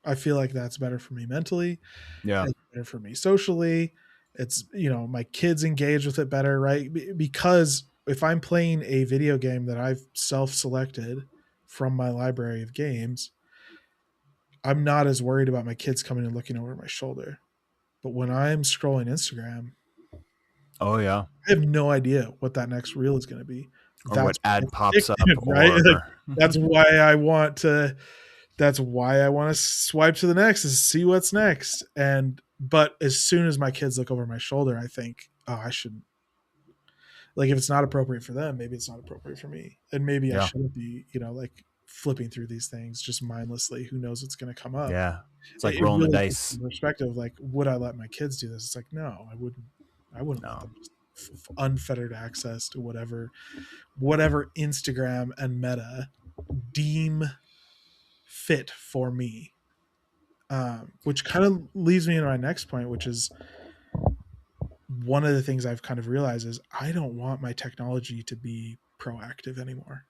I feel like that's better for me mentally. Yeah. It's better for me socially. It's, my kids engage with it better, right? Because if I'm playing a video game that I've self-selected from my library of games, I'm not as worried about my kids coming and looking over my shoulder. But when I'm scrolling Instagram, Oh yeah. I have no idea what that next reel is going to be. Or what That's why ad it's pops up addictive, right? Like, or that's why I want to. That's why I want to swipe to the next is see what's next. But as soon as my kids look over my shoulder, I think, oh, I should, like, if it's not appropriate for them, maybe it's not appropriate for me, and maybe I yeah. shouldn't be, like flipping through these things just mindlessly. Who knows what's going to come up? Yeah. It's like It rolling the really puts dice. in perspective. Like, would I let my kids do this? It's like, no, I wouldn't. I wouldn't let No. them just unfettered access to whatever Instagram and Meta deem fit for me. Which kind of leads me to my next point, which is one of the things I've kind of realized is I don't want my technology to be proactive anymore.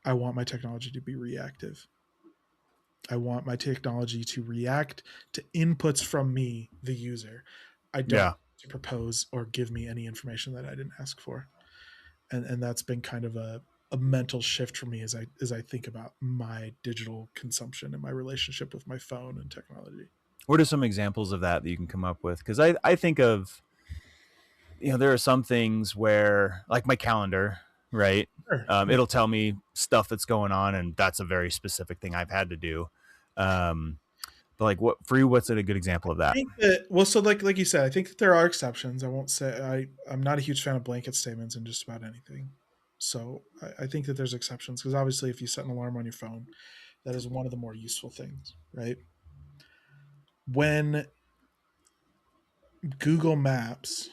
I want my technology to be reactive. I want my technology to react to inputs from me, the user. I don't Yeah. want to propose or give me any information that I didn't ask for. And that's been kind of a mental shift for me as I think about my digital consumption and my relationship with my phone and technology. What are some examples of that you can come up with? Because I think of, there are some things where, like my calendar, right? Sure. It'll tell me stuff that's going on, and that's a very specific thing I've had to do. Um, but like, what for you? What's a good example of I that? think that, well, so like you said, I think that there are exceptions. I won't say I'm not a huge fan of blanket statements in just about anything. So I think that there's exceptions because obviously if you set an alarm on your phone, that is one of the more useful things, right? When Google Maps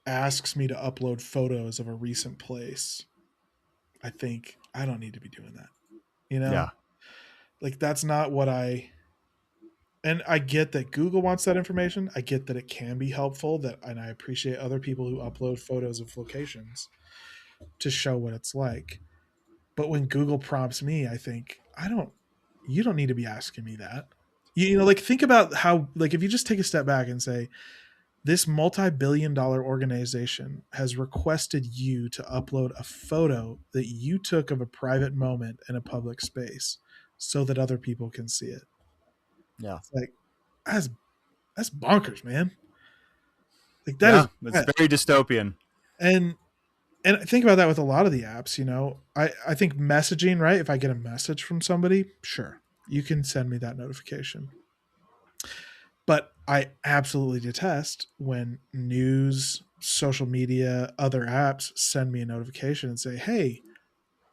asks me to upload photos of a recent place, I think I don't need to be doing that. You know, Yeah. like that's not what I. And I get that Google wants that information. I get that it can be helpful. That, and I appreciate other people who upload photos of locations to show what it's like. But when Google prompts me, I think I don't. You don't need to be asking me that. You know, like think about how, like, if you just take a step back and say, this multi-billion-dollar organization has requested you to upload a photo that you took of a private moment in a public space so that other people can see it. Yeah. It's like that's that's bonkers, man. Like that Yeah. is It's nuts. very dystopian. And think about that with a lot of the apps. You know, I think messaging, right? If I get a message from somebody, sure, you can send me that notification. But I absolutely detest when news, social media, other apps send me a notification and say, "Hey,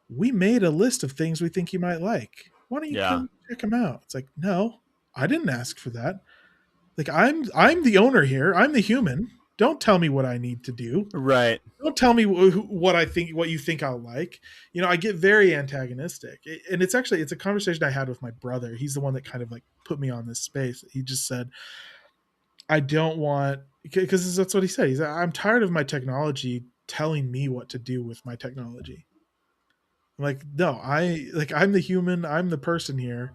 we made a list of things we think you might like. Why don't you Yeah. come check them out?" It's like, no, I didn't ask for that. Like I'm the owner here. I'm the human. Don't tell me what I need to do. Right. Don't tell me what I think, what you think I'll like. You know, I get very antagonistic, and it's a conversation I had with my brother. He's the one that kind of like put me on this space. He just said, "I don't want," because that's what he said. He's like, "I'm tired of my technology telling me what to do with my technology." I'm like, no, I'm the human. I'm the person here.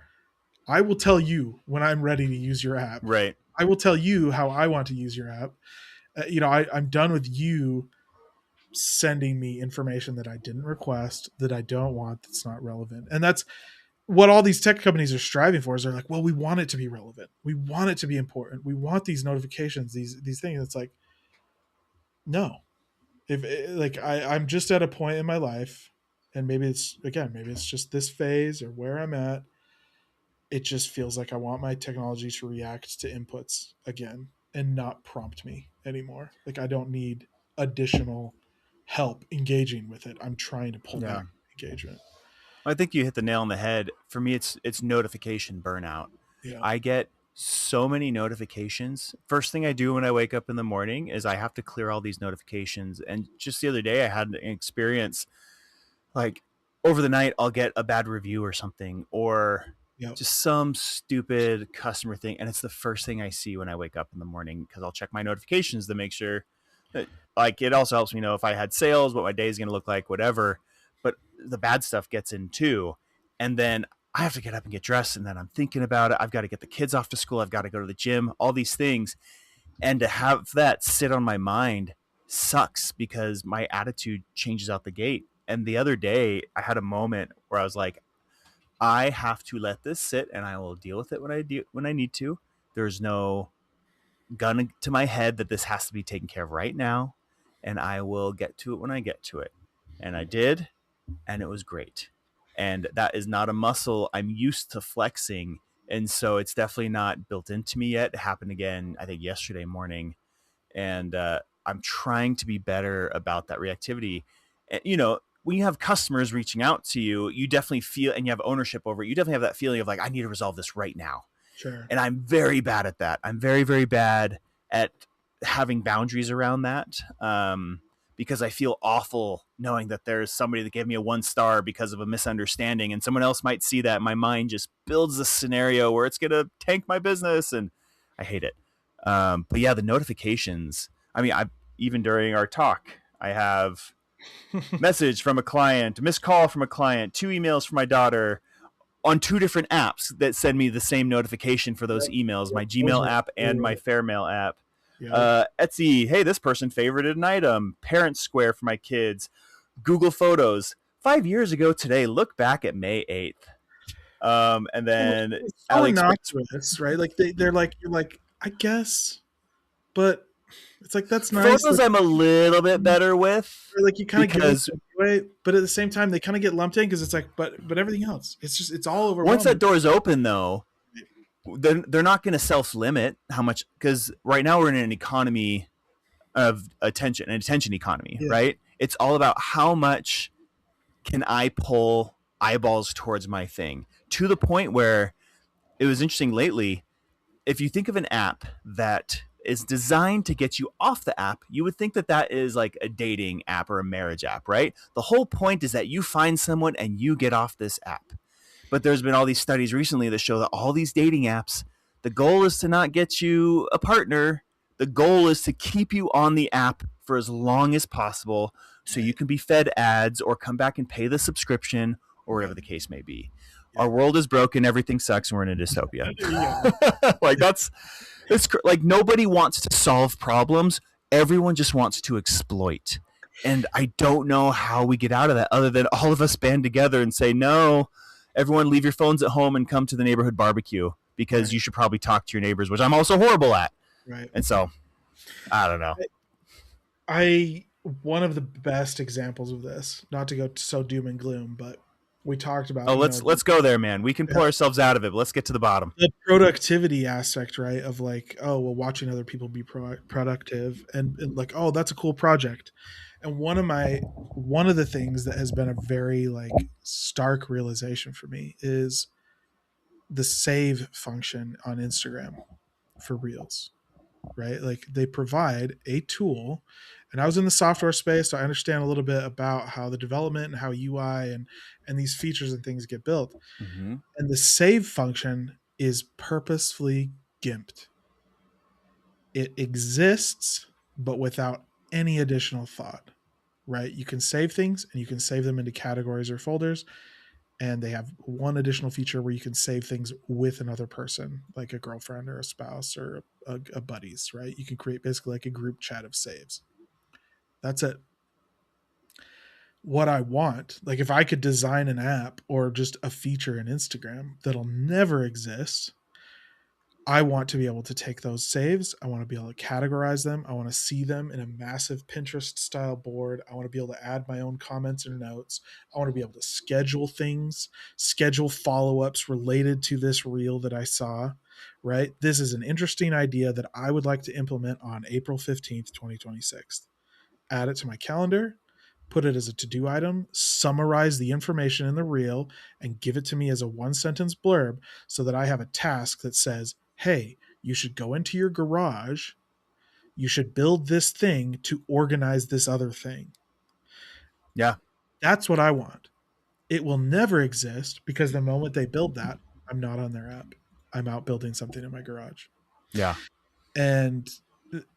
I will tell you when I'm ready to use your app. Right. I will tell you how I want to use your app. I'm done with you sending me information that I didn't request, that I don't want, that's not relevant. And that's what all these tech companies are striving for. Is they're like, well, we want it to be relevant, we want it to be important, we want these notifications, these things. It's like, no. If like I'm just at a point in my life, and maybe it's just this phase or where I'm at. It just feels like I want my technology to react to inputs again and not prompt me anymore. Like I don't need additional help engaging with it. I'm trying to pull Yeah. back engagement. I think you hit the nail on the head. For me, it's notification burnout. Yeah. I get so many notifications. First thing I do when I wake up in the morning is I have to clear all these notifications. And just the other day, I had an experience like over the night, I'll get a bad review or something, or Yep. just some stupid customer thing. And it's the first thing I see when I wake up in the morning because I'll check my notifications to make sure that, like, it also helps me know if I had sales, what my day is going to look like, whatever. But the bad stuff gets in too. And then I have to get up and get dressed. And then I'm thinking about it. I've got to get the kids off to school. I've got to go to the gym, all these things. And to have that sit on my mind sucks because my attitude changes out the gate. And the other day, I had a moment where I was like, I have to let this sit, and I will deal with it when I need to. There's no gun to my head that this has to be taken care of right now, and I will get to it when I get to it. And I did, and it was great. And that is not a muscle I'm used to flexing, and so it's definitely not built into me yet. It happened again, I think, yesterday morning, and I'm trying to be better about that reactivity. And, when you have customers reaching out to you, you definitely feel, and you have ownership over it, you definitely have that feeling of like, I need to resolve this right now. Sure. And I'm very bad at that. I'm very, very bad at having boundaries around that. Because I feel awful knowing that there's somebody that gave me a 1 star because of a misunderstanding, and someone else might see that. My mind just builds a scenario where it's going to tank my business, and I hate it. But yeah, the notifications. I mean, I even during our talk, I have message from a client, missed call from a client, 2 emails from my daughter on 2 different apps that send me the same notification for those Yep. emails, Yep. my Those Gmail are app and my brutal. Fairmail app. Yep. Etsy, hey, this person favorited an item. Parent Square for my kids. Google Photos. 5 years ago today, look back at May 8th. And Well, then it's so AliExpress. innocuous, right? Like they're like, you're like, I guess, but it's like, that's nice. Photos That, I'm a little bit better with like, you kind of give them because away, but at the same time, they kind of get lumped in because it's like, but everything else, it's just, it's all once that overwhelming. door is open, though, they're not going to self limit how much, because right now we're in an economy of attention, an attention economy, Yeah. right? It's all about how much can I pull eyeballs towards my thing, to the point where it was interesting lately. If you think of an app that is designed to get you off the app, you would think that that is like a dating app or a marriage app, right? The whole point is that you find someone and you get off this app. But there's been all these studies recently that show that all these dating apps, the goal is to not get you a partner. The goal is to keep you on the app for as long as possible so you Right. can be fed ads or come back and pay the subscription or whatever Yep. the case may be. Our Yep. world is broken, everything sucks, and we're in a dystopia. Yeah. Like that's it's like nobody wants to solve problems. Everyone just wants to exploit. And I don't know how we get out of that other than all of us band together and say, no, everyone leave your phones at home and come to the neighborhood barbecue because Right. you should probably talk to your neighbors, which I'm also horrible at. Right. And so I don't know. I one of the best examples of this, not to go so doom and gloom, but we talked Oh, about, let's go there, man. We can pull yeah, ourselves out of it, but let's get to the bottom. the productivity aspect, right? Of like, oh, well, watching other people be productive, and like, oh, that's a cool project. And one of the things that has been a very like stark realization for me is the save function on Instagram for Reels, right? Like they provide a tool, and I was in the software space, so I understand a little bit about how the development and how UI and these features and things get built. Mm-hmm. And the save function is purposefully gimped. It exists, but without any additional thought, right? You can save things and you can save them into categories or folders. And they have one additional feature where you can save things with another person, like a girlfriend or a spouse or a buddies, right? You can create basically like a group chat of saves. That's it. What I want, like if I could design an app or just a feature in Instagram that'll never exist, I want to be able to take those saves. I want to be able to categorize them. I want to see them in a massive Pinterest style board. I want to be able to add my own comments and notes. I want to be able to schedule things, schedule follow ups related to this reel that I saw, right? This is an interesting idea that I would like to implement on April 15th, 2026. Add it to my calendar, put it as a to do item, summarize the information in the reel, and give it to me as a 1 sentence blurb so that I have a task that says, hey, you should go into your garage. You should build this thing to organize this other thing. Yeah. That's what I want. It will never exist because the moment they build that, I'm not on their app. I'm out building something in my garage. Yeah. And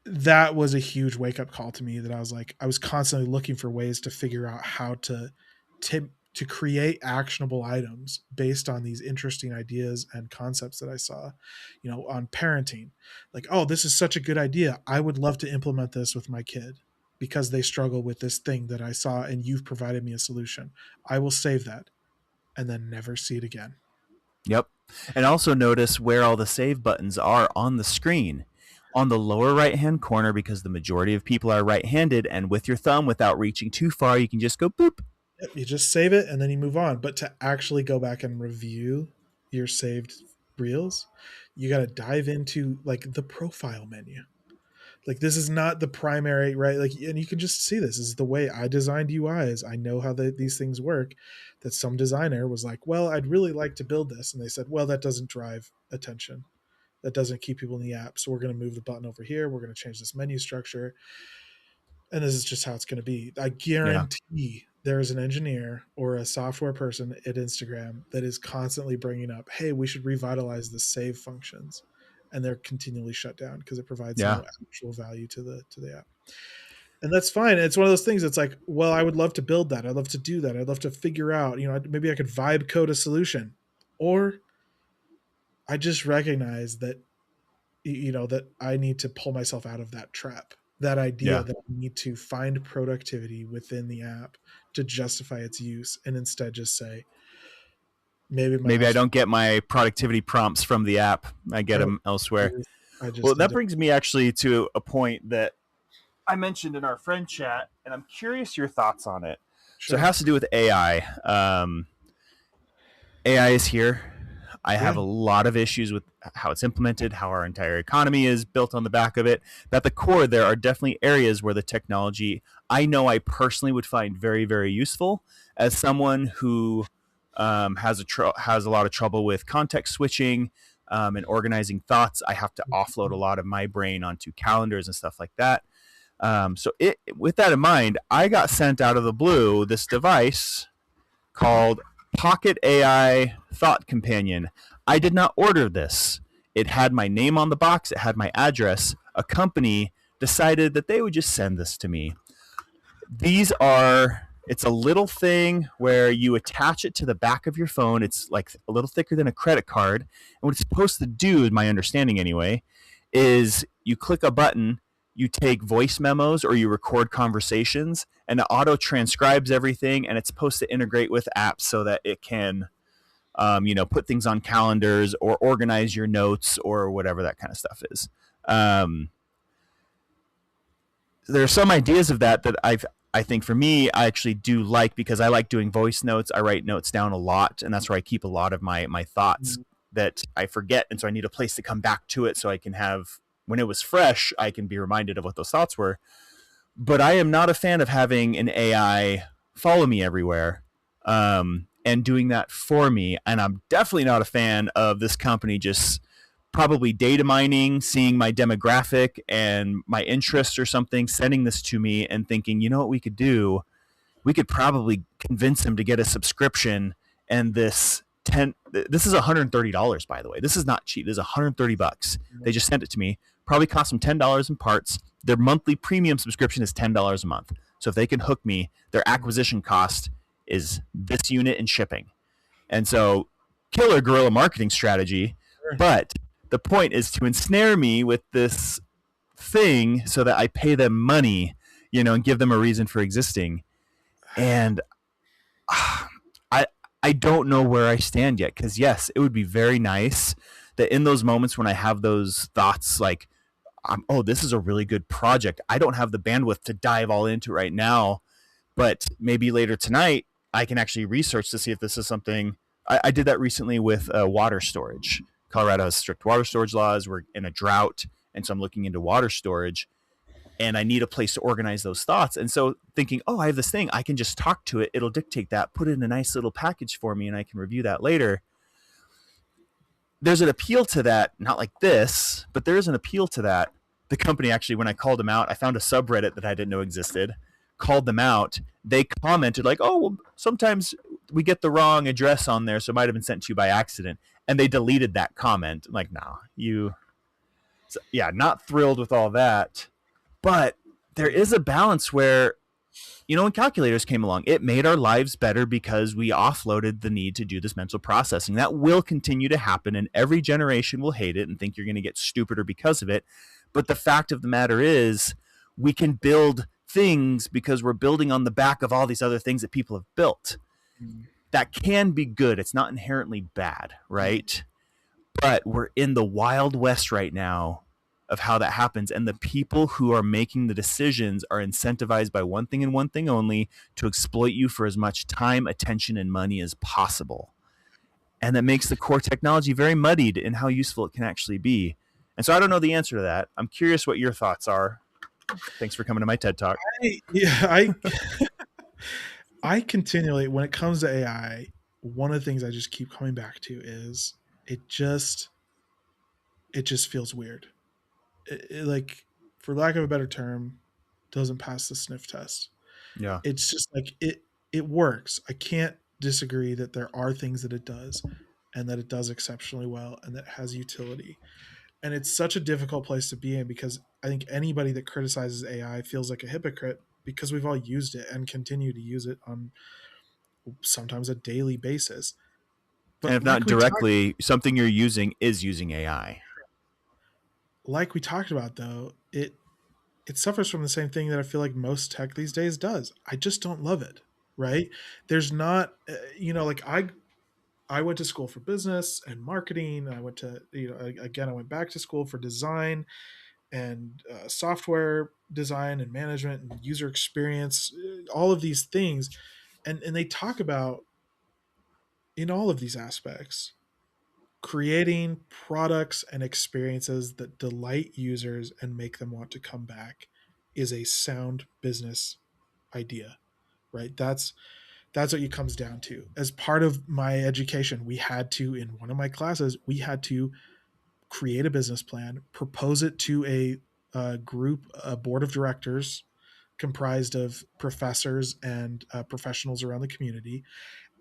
that was a huge wake up call to me, that I was like, I was constantly looking for ways to figure out how to create actionable items based on these interesting ideas and concepts that I saw, on parenting. Like, oh, this is such a good idea. I would love to implement this with my kid because they struggle with this thing that I saw and you've provided me a solution. I will save that and then never see it again. Yep. And also notice where all the save buttons are on the screen. On the lower right hand corner, because the majority of people are right handed, and with your thumb, without reaching too far, you can just go boop. Yep, you just save it and then you move on. But to actually go back and review your saved reels, you got to dive into like the profile menu. Like this is not the primary, right? Like, and you can just see this is the way I designed UIs. I know how these things work. That some designer was like, well, I'd really like to build this, and they said, well, that doesn't drive attention. That doesn't keep people in the app. So we're going to move the button over here. We're going to change this menu structure, and this is just how it's going to be. I Yeah. guarantee there is an engineer or a software person at Instagram that is constantly bringing up, hey, we should revitalize the save functions, and they're continually shut down because it provides Yeah. no actual value to the app. And that's fine. It's one of those things. It's like, well, I would love to build that. I'd love to do that. I'd love to figure out, maybe I could vibe code a solution, or I just recognize that, that I need to pull myself out of that trap. That idea Yeah. that I need to find productivity within the app to justify its use, and instead just say, maybe my Maybe I life's don't get my productivity prompts from the app. I get no, them I elsewhere. just, I Well, just need that to brings me actually to a point that I mentioned in our friend chat, and I'm curious your thoughts on it. So it sure. has to do with AI. AI is here. I Yeah. have a lot of issues with how it's implemented, how our entire economy is built on the back of it. But at the core, there are definitely areas where the technology I know I personally would find very, very useful as someone who has a lot of trouble with context switching and organizing thoughts. I have to offload a lot of my brain onto calendars and stuff like that. With that in mind, I got sent out of the blue this device called Pocket AI Thought Companion. I did not order this. It had my name on the box, it had my address. A company decided that they would just send this to me. It's a little thing where you attach it to the back of your phone. It's like a little thicker than a credit card. And what it's supposed to do, my understanding anyway, is you click a button, you take voice memos or you record conversations, and it auto transcribes everything. And it's supposed to integrate with apps so that it can, put things on calendars or organize your notes or whatever that kind of stuff is. There are some ideas of that I think for me, I actually do like because I like doing voice notes. I write notes down a lot, and that's where I keep a lot of my thoughts that I forget. And so I need a place to come back to it so I can have, when it was fresh, I can be reminded of what those thoughts were. But I am not a fan of having an AI follow me everywhere and doing that for me. And I'm definitely not a fan of this company just probably data mining, seeing my demographic and my interests or something, sending this to me and thinking, you know what we could do? We could probably convince him to get a subscription, and this is $130, by the way. This is not cheap. This is $130. They just sent it to me. Probably cost them $10 in parts. Their monthly premium subscription is $10 a month. So if they can hook me, their acquisition cost is this unit and shipping. And so killer guerrilla marketing strategy, Sure. but the point is to ensnare me with this thing so that I pay them money, and give them a reason for existing. And I I don't know where I stand yet, because yes, it would be very nice that in those moments when I have those thoughts like, oh, this is a really good project. I don't have the bandwidth to dive all into it right now, but maybe later tonight I can actually research to see if this is something. I did that recently with water storage. Colorado has strict water storage laws. We're in a drought, and so I'm looking into water storage, and I need a place to organize those thoughts. And so thinking, oh, I have this thing, I can just talk to it. It'll dictate that, put it in a nice little package for me, and I can review that later. There's an appeal to that, not like this, but there is an appeal to that. The company actually, when I called them out, I found a subreddit that I didn't know existed, called them out. They commented like, oh, well, sometimes we get the wrong address on there, so it might have been sent to you by accident. And they deleted that comment. I'm like, nah, so, yeah, not thrilled with all that. But there is a balance where, when calculators came along, it made our lives better because we offloaded the need to do this mental processing. That will continue to happen, and every generation will hate it and think you're going to get stupider because of it. But the fact of the matter is, we can build things because we're building on the back of all these other things that people have built. That can be good. It's not inherently bad, right? But we're in the Wild West right now of how that happens. And the people who are making the decisions are incentivized by one thing and one thing only: to exploit you for as much time, attention, and money as possible. And that makes the core technology very muddied in how useful it can actually be. And so I don't know the answer to that. I'm curious what your thoughts are. Thanks for coming to my TED Talk. I continually, when it comes to AI, one of the things I just keep coming back to is it just it just feels weird. Like, for lack of a better term, doesn't pass the sniff test. Yeah. It's just like it works. I can't disagree that there are things that it does and that it does exceptionally well and that has utility. And it's such a difficult place to be in because I think anybody that criticizes AI feels like a hypocrite because we've all used it and continue to use it on sometimes a daily basis. And But if not directly, something you're using is using AI. like we talked about though, it suffers from the same thing that I feel like most tech these days does. I just don't love it, right? There's not like I went to school for business and marketing. I went to, again, I went back to school for design and software design and management and user experience, all of these things. And they talk about in all of these aspects, creating products and experiences that delight users and make them want to come back is a sound business idea, right? That's what it comes down to. As part of my education, we had to, in one of my classes, we had to create a business plan, propose it to a group, a board of directors comprised of professors and professionals around the community,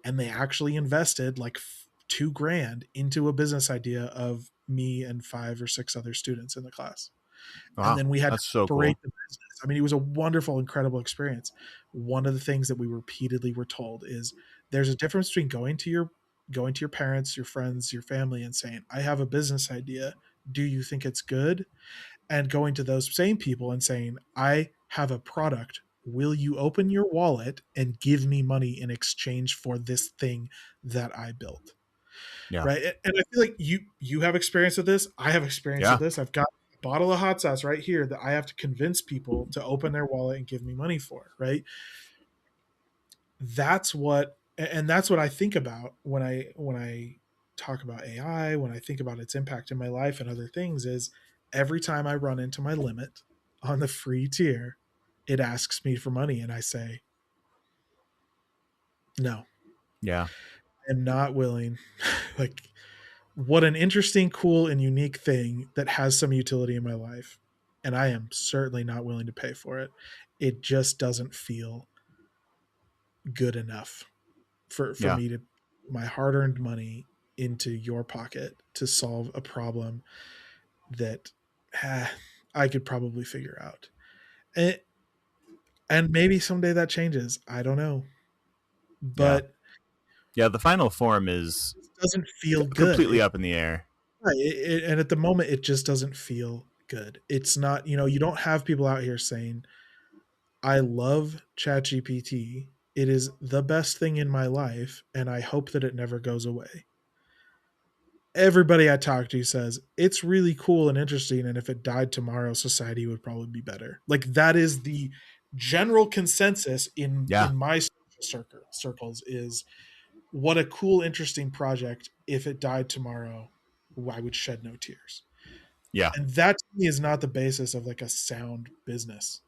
and they actually invested like 2 grand into a business idea of me and 5 or 6 other students in the class. And Wow. then we had to That's so operate cool. the business. I mean, it was a wonderful, incredible experience. One of the things that we repeatedly were told is there's a difference between going to your parents, your friends, your family, and saying, I have a business idea. Do you think it's good? And going to those same people and saying, I have a product. Will you open your wallet and give me money in exchange for this thing that I built? Yeah. Right. And I feel like you have experience with this. I have experience with Yeah. this. I've got a bottle of hot sauce right here that I have to convince people to open their wallet and give me money for. Right. That's what I think about when I talk about AI, when I think about its impact in my life and other things, is every time I run into my limit on the free tier, it asks me for money and I say, no, Yeah. I'm not willing. Like, what an interesting, cool, and unique thing that has some utility in my life. And I am certainly not willing to pay for it. It just doesn't feel good enough for Yeah. me to my hard-earned money into your pocket to solve a problem that ah, I could probably figure out. And, and maybe someday that changes. I don't know. Yeah. But Yeah. The final form is it doesn't feel good. completely up in the air. Right, and at the moment, it just doesn't feel good. It's not, you don't have people out here saying, I love ChatGPT. It is the best thing in my life, and I hope that it never goes away. Everybody I talk to says it's really cool and interesting, and if it died tomorrow, society would probably be better. Like, that is the general consensus in Yeah. my circles is what a cool, interesting project. If it died tomorrow, I would shed no tears. Yeah. And that to me is not the basis of like a sound business,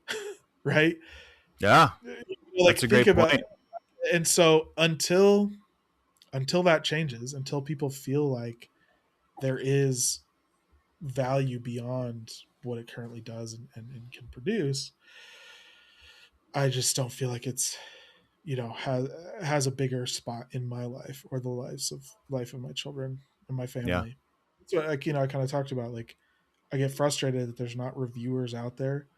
right? Yeah. Like, That's a think great about, point. and so until that changes, until people feel like there is value beyond what it currently does and can produce, I just don't feel like it's has a bigger spot in my life or the life of my children and my Yeah. family. So like, I kind of talked about, like, I get frustrated that there's not reviewers out there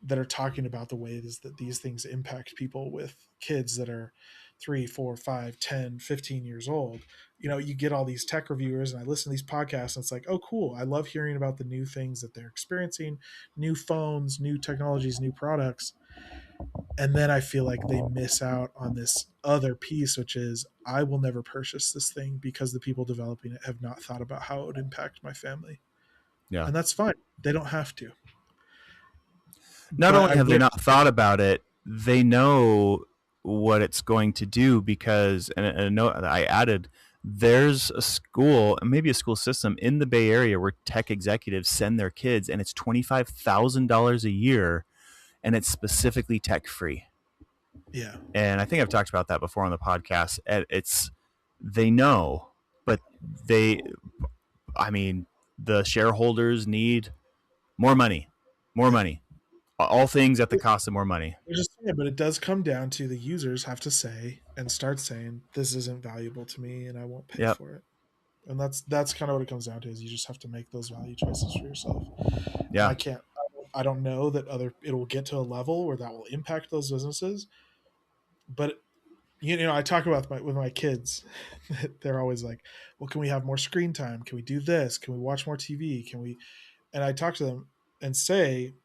that are talking about the ways that these things impact people with kids that are 3, 4, 5, 10, 15 years old. You get all these tech reviewers, and I listen to these podcasts, and it's like, oh, cool. I love hearing about the new things that they're experiencing, new phones, new technologies, new products. And then I feel like they miss out on this other piece, which is I will never purchase this thing because the people developing it have not thought about how it would impact my family. Yeah. And that's fine. They don't have to. Not But only I have they wish. not thought about it, they know what it's going to do because, and I know I added There's a school, maybe a school system in the Bay Area where tech executives send their kids, and it's $25,000 a year, and it's specifically tech free. Yeah. And I think I've talked about that before on the podcast. It's they know, but they, I mean, the shareholders need more money, more Yeah. money. All things at the cost of more money. They're just saying, but it does come down to the users have to say and start saying, this isn't valuable to me and I won't pay Yep. for it. And that's kind of what it comes down to, is you just have to make those value choices for yourself. And Yeah. I don't know that it will get to a level where that will impact those businesses. But I talk about with my kids. They're always like, well, can we have more screen time? Can we do this? Can we watch more TV? Can we? And I talk to them and say,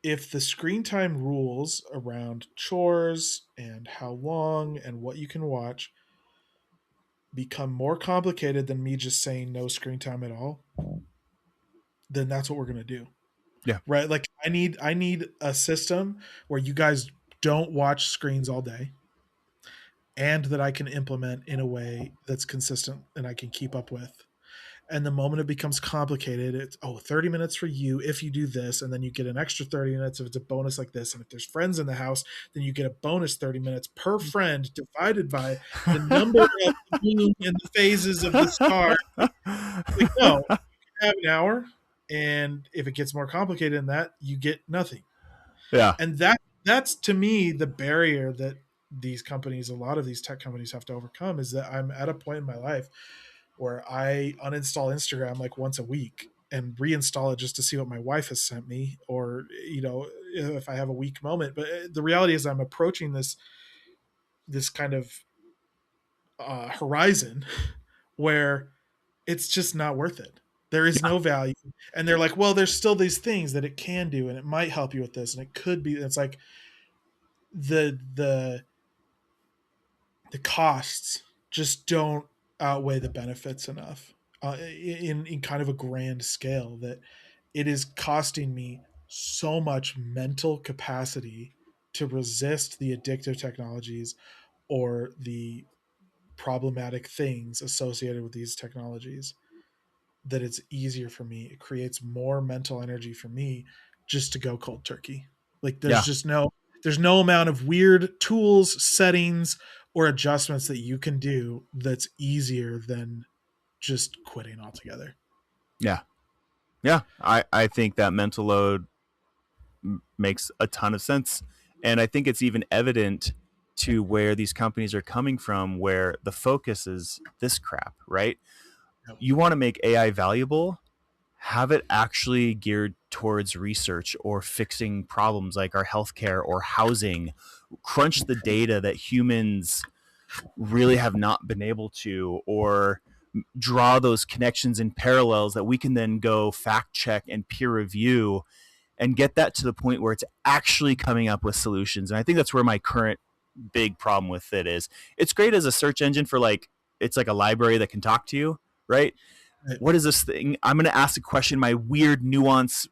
if the screen time rules around chores and how long and what you can watch become more complicated than me just saying no screen time at all, then that's what we're going to do. Yeah. Right? Like I need a system where you guys don't watch screens all day, and that I can implement in a way that's consistent and I can keep up with. And the moment it becomes complicated, it's 30 minutes for you if you do this, and then you get an extra 30 minutes if it's a bonus like this. And if there's friends in the house, then you get a bonus 30 minutes per friend divided by the number of the moon and the phases of the star. Like, no, you can have an hour, and if it gets more complicated than that, you get nothing. Yeah. And that's to me the barrier that these companies, a lot of these tech companies, have to overcome, is that I'm at a point in my life where I uninstall Instagram like once a week and reinstall it just to see what my wife has sent me, or if I have a weak moment. But the reality is I'm approaching this kind of horizon where it's just not worth it. There is Yeah. no value. And they're like, well, there's still these things that it can do and it might help you with this and it could be. It's like the costs just don't outweigh the benefits enough, in kind of a grand scale, that it is costing me so much mental capacity to resist the addictive technologies or the problematic things associated with these technologies, that it's easier for me. It creates more mental energy for me just to go cold turkey. Like Yeah. there's no amount of weird tools, settings, or adjustments that you can do that's easier than just quitting altogether. Yeah. Yeah. I think that mental load makes a ton of sense. And I think it's even evident to where these companies are coming from, where the focus is this crap, right? Yep. You want to make AI valuable, have it actually geared towards research or fixing problems like our healthcare or housing, crunch the data that humans really have not been able to, or draw those connections and parallels that we can then go fact check and peer review and get that to the point where it's actually coming up with solutions. And I think that's where my current big problem with it is. It's great as a search engine for, like, it's like a library that can talk to you, right? Right. What is this thing? I'm going to ask a question in my weird nuance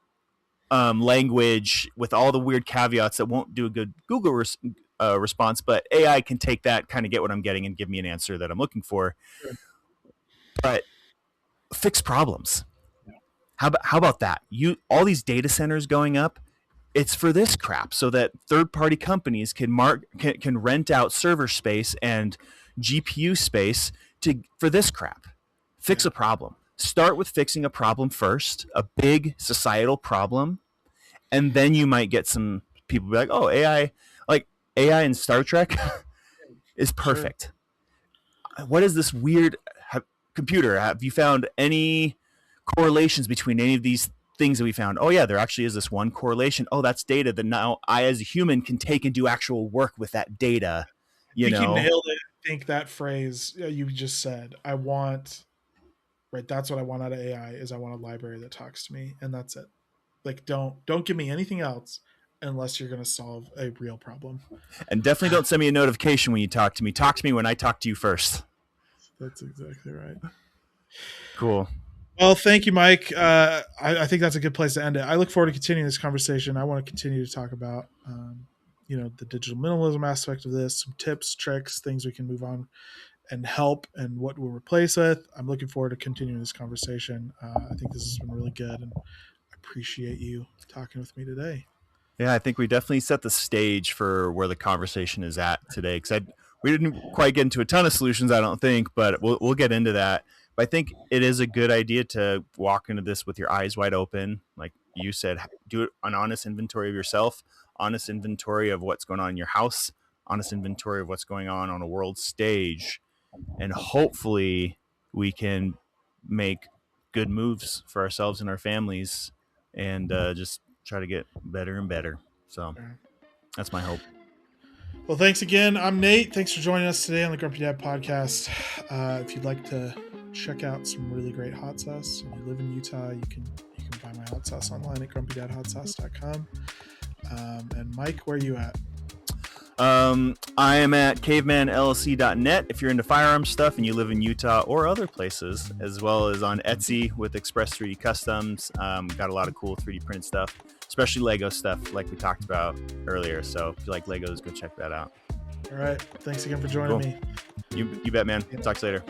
language with all the weird caveats that won't do a good Google response, but AI can take that, kind of get what I'm getting, and give me an answer that I'm looking for. But fix problems. How about that? All these data centers going up, it's for this crap, so that third-party companies can rent out server space and GPU space for this crap. Fix Yeah. a problem. Start with fixing a problem first, a big societal problem, and then you might get some people be like, "Oh, AI, like AI in Star Trek is Sure. perfect." What is this weird computer? Have you found any correlations between any of these things that we found? Oh yeah, there actually is this one correlation. Oh, that's data that now I as a human can take and do actual work with that data. I You think you know? nailed it. I think that phrase you just said, I want, right, that's what I want out of AI, is I want a library that talks to me, and that's it. Like don't give me anything else unless you're going to solve a real problem. And definitely don't send me a notification when you talk to me. Talk to me when I talk to you first. That's exactly right. Cool. Well, thank you, Mike. I think that's a good place to end it. I look forward to continuing this conversation. I want to continue to talk about, the digital minimalism aspect of this, some tips, tricks, things we can move on and help and what we'll replace with. I'm looking forward to continuing this conversation. I think this has been really good, and I appreciate you talking with me today. Yeah, I think we definitely set the stage for where the conversation is at today. Because we didn't quite get into a ton of solutions, I don't think, but we'll get into that. But I think it is a good idea to walk into this with your eyes wide open. Like you said, do an honest inventory of yourself, honest inventory of what's going on in your house, honest inventory of what's going on a world stage, and hopefully we can make good moves for ourselves and our families, and just try to get better and better. So that's my hope. Well, thanks again. I'm Nate. Thanks for joining us today on the Grumpy Dad podcast. If you'd like to check out some really great hot sauce, if you live in Utah, you can buy my hot sauce online at grumpydadhotsauce.com. And Mike, where are you at? I am at cavemanllc.net if you're into firearm stuff and you live in Utah or other places, as well as on Etsy with Express 3D Customs. Got a lot of cool 3D print stuff, especially Lego stuff like we talked about earlier. So if you like Legos, go check that out. All right. Thanks again for joining me. You bet, man. Talk to you later.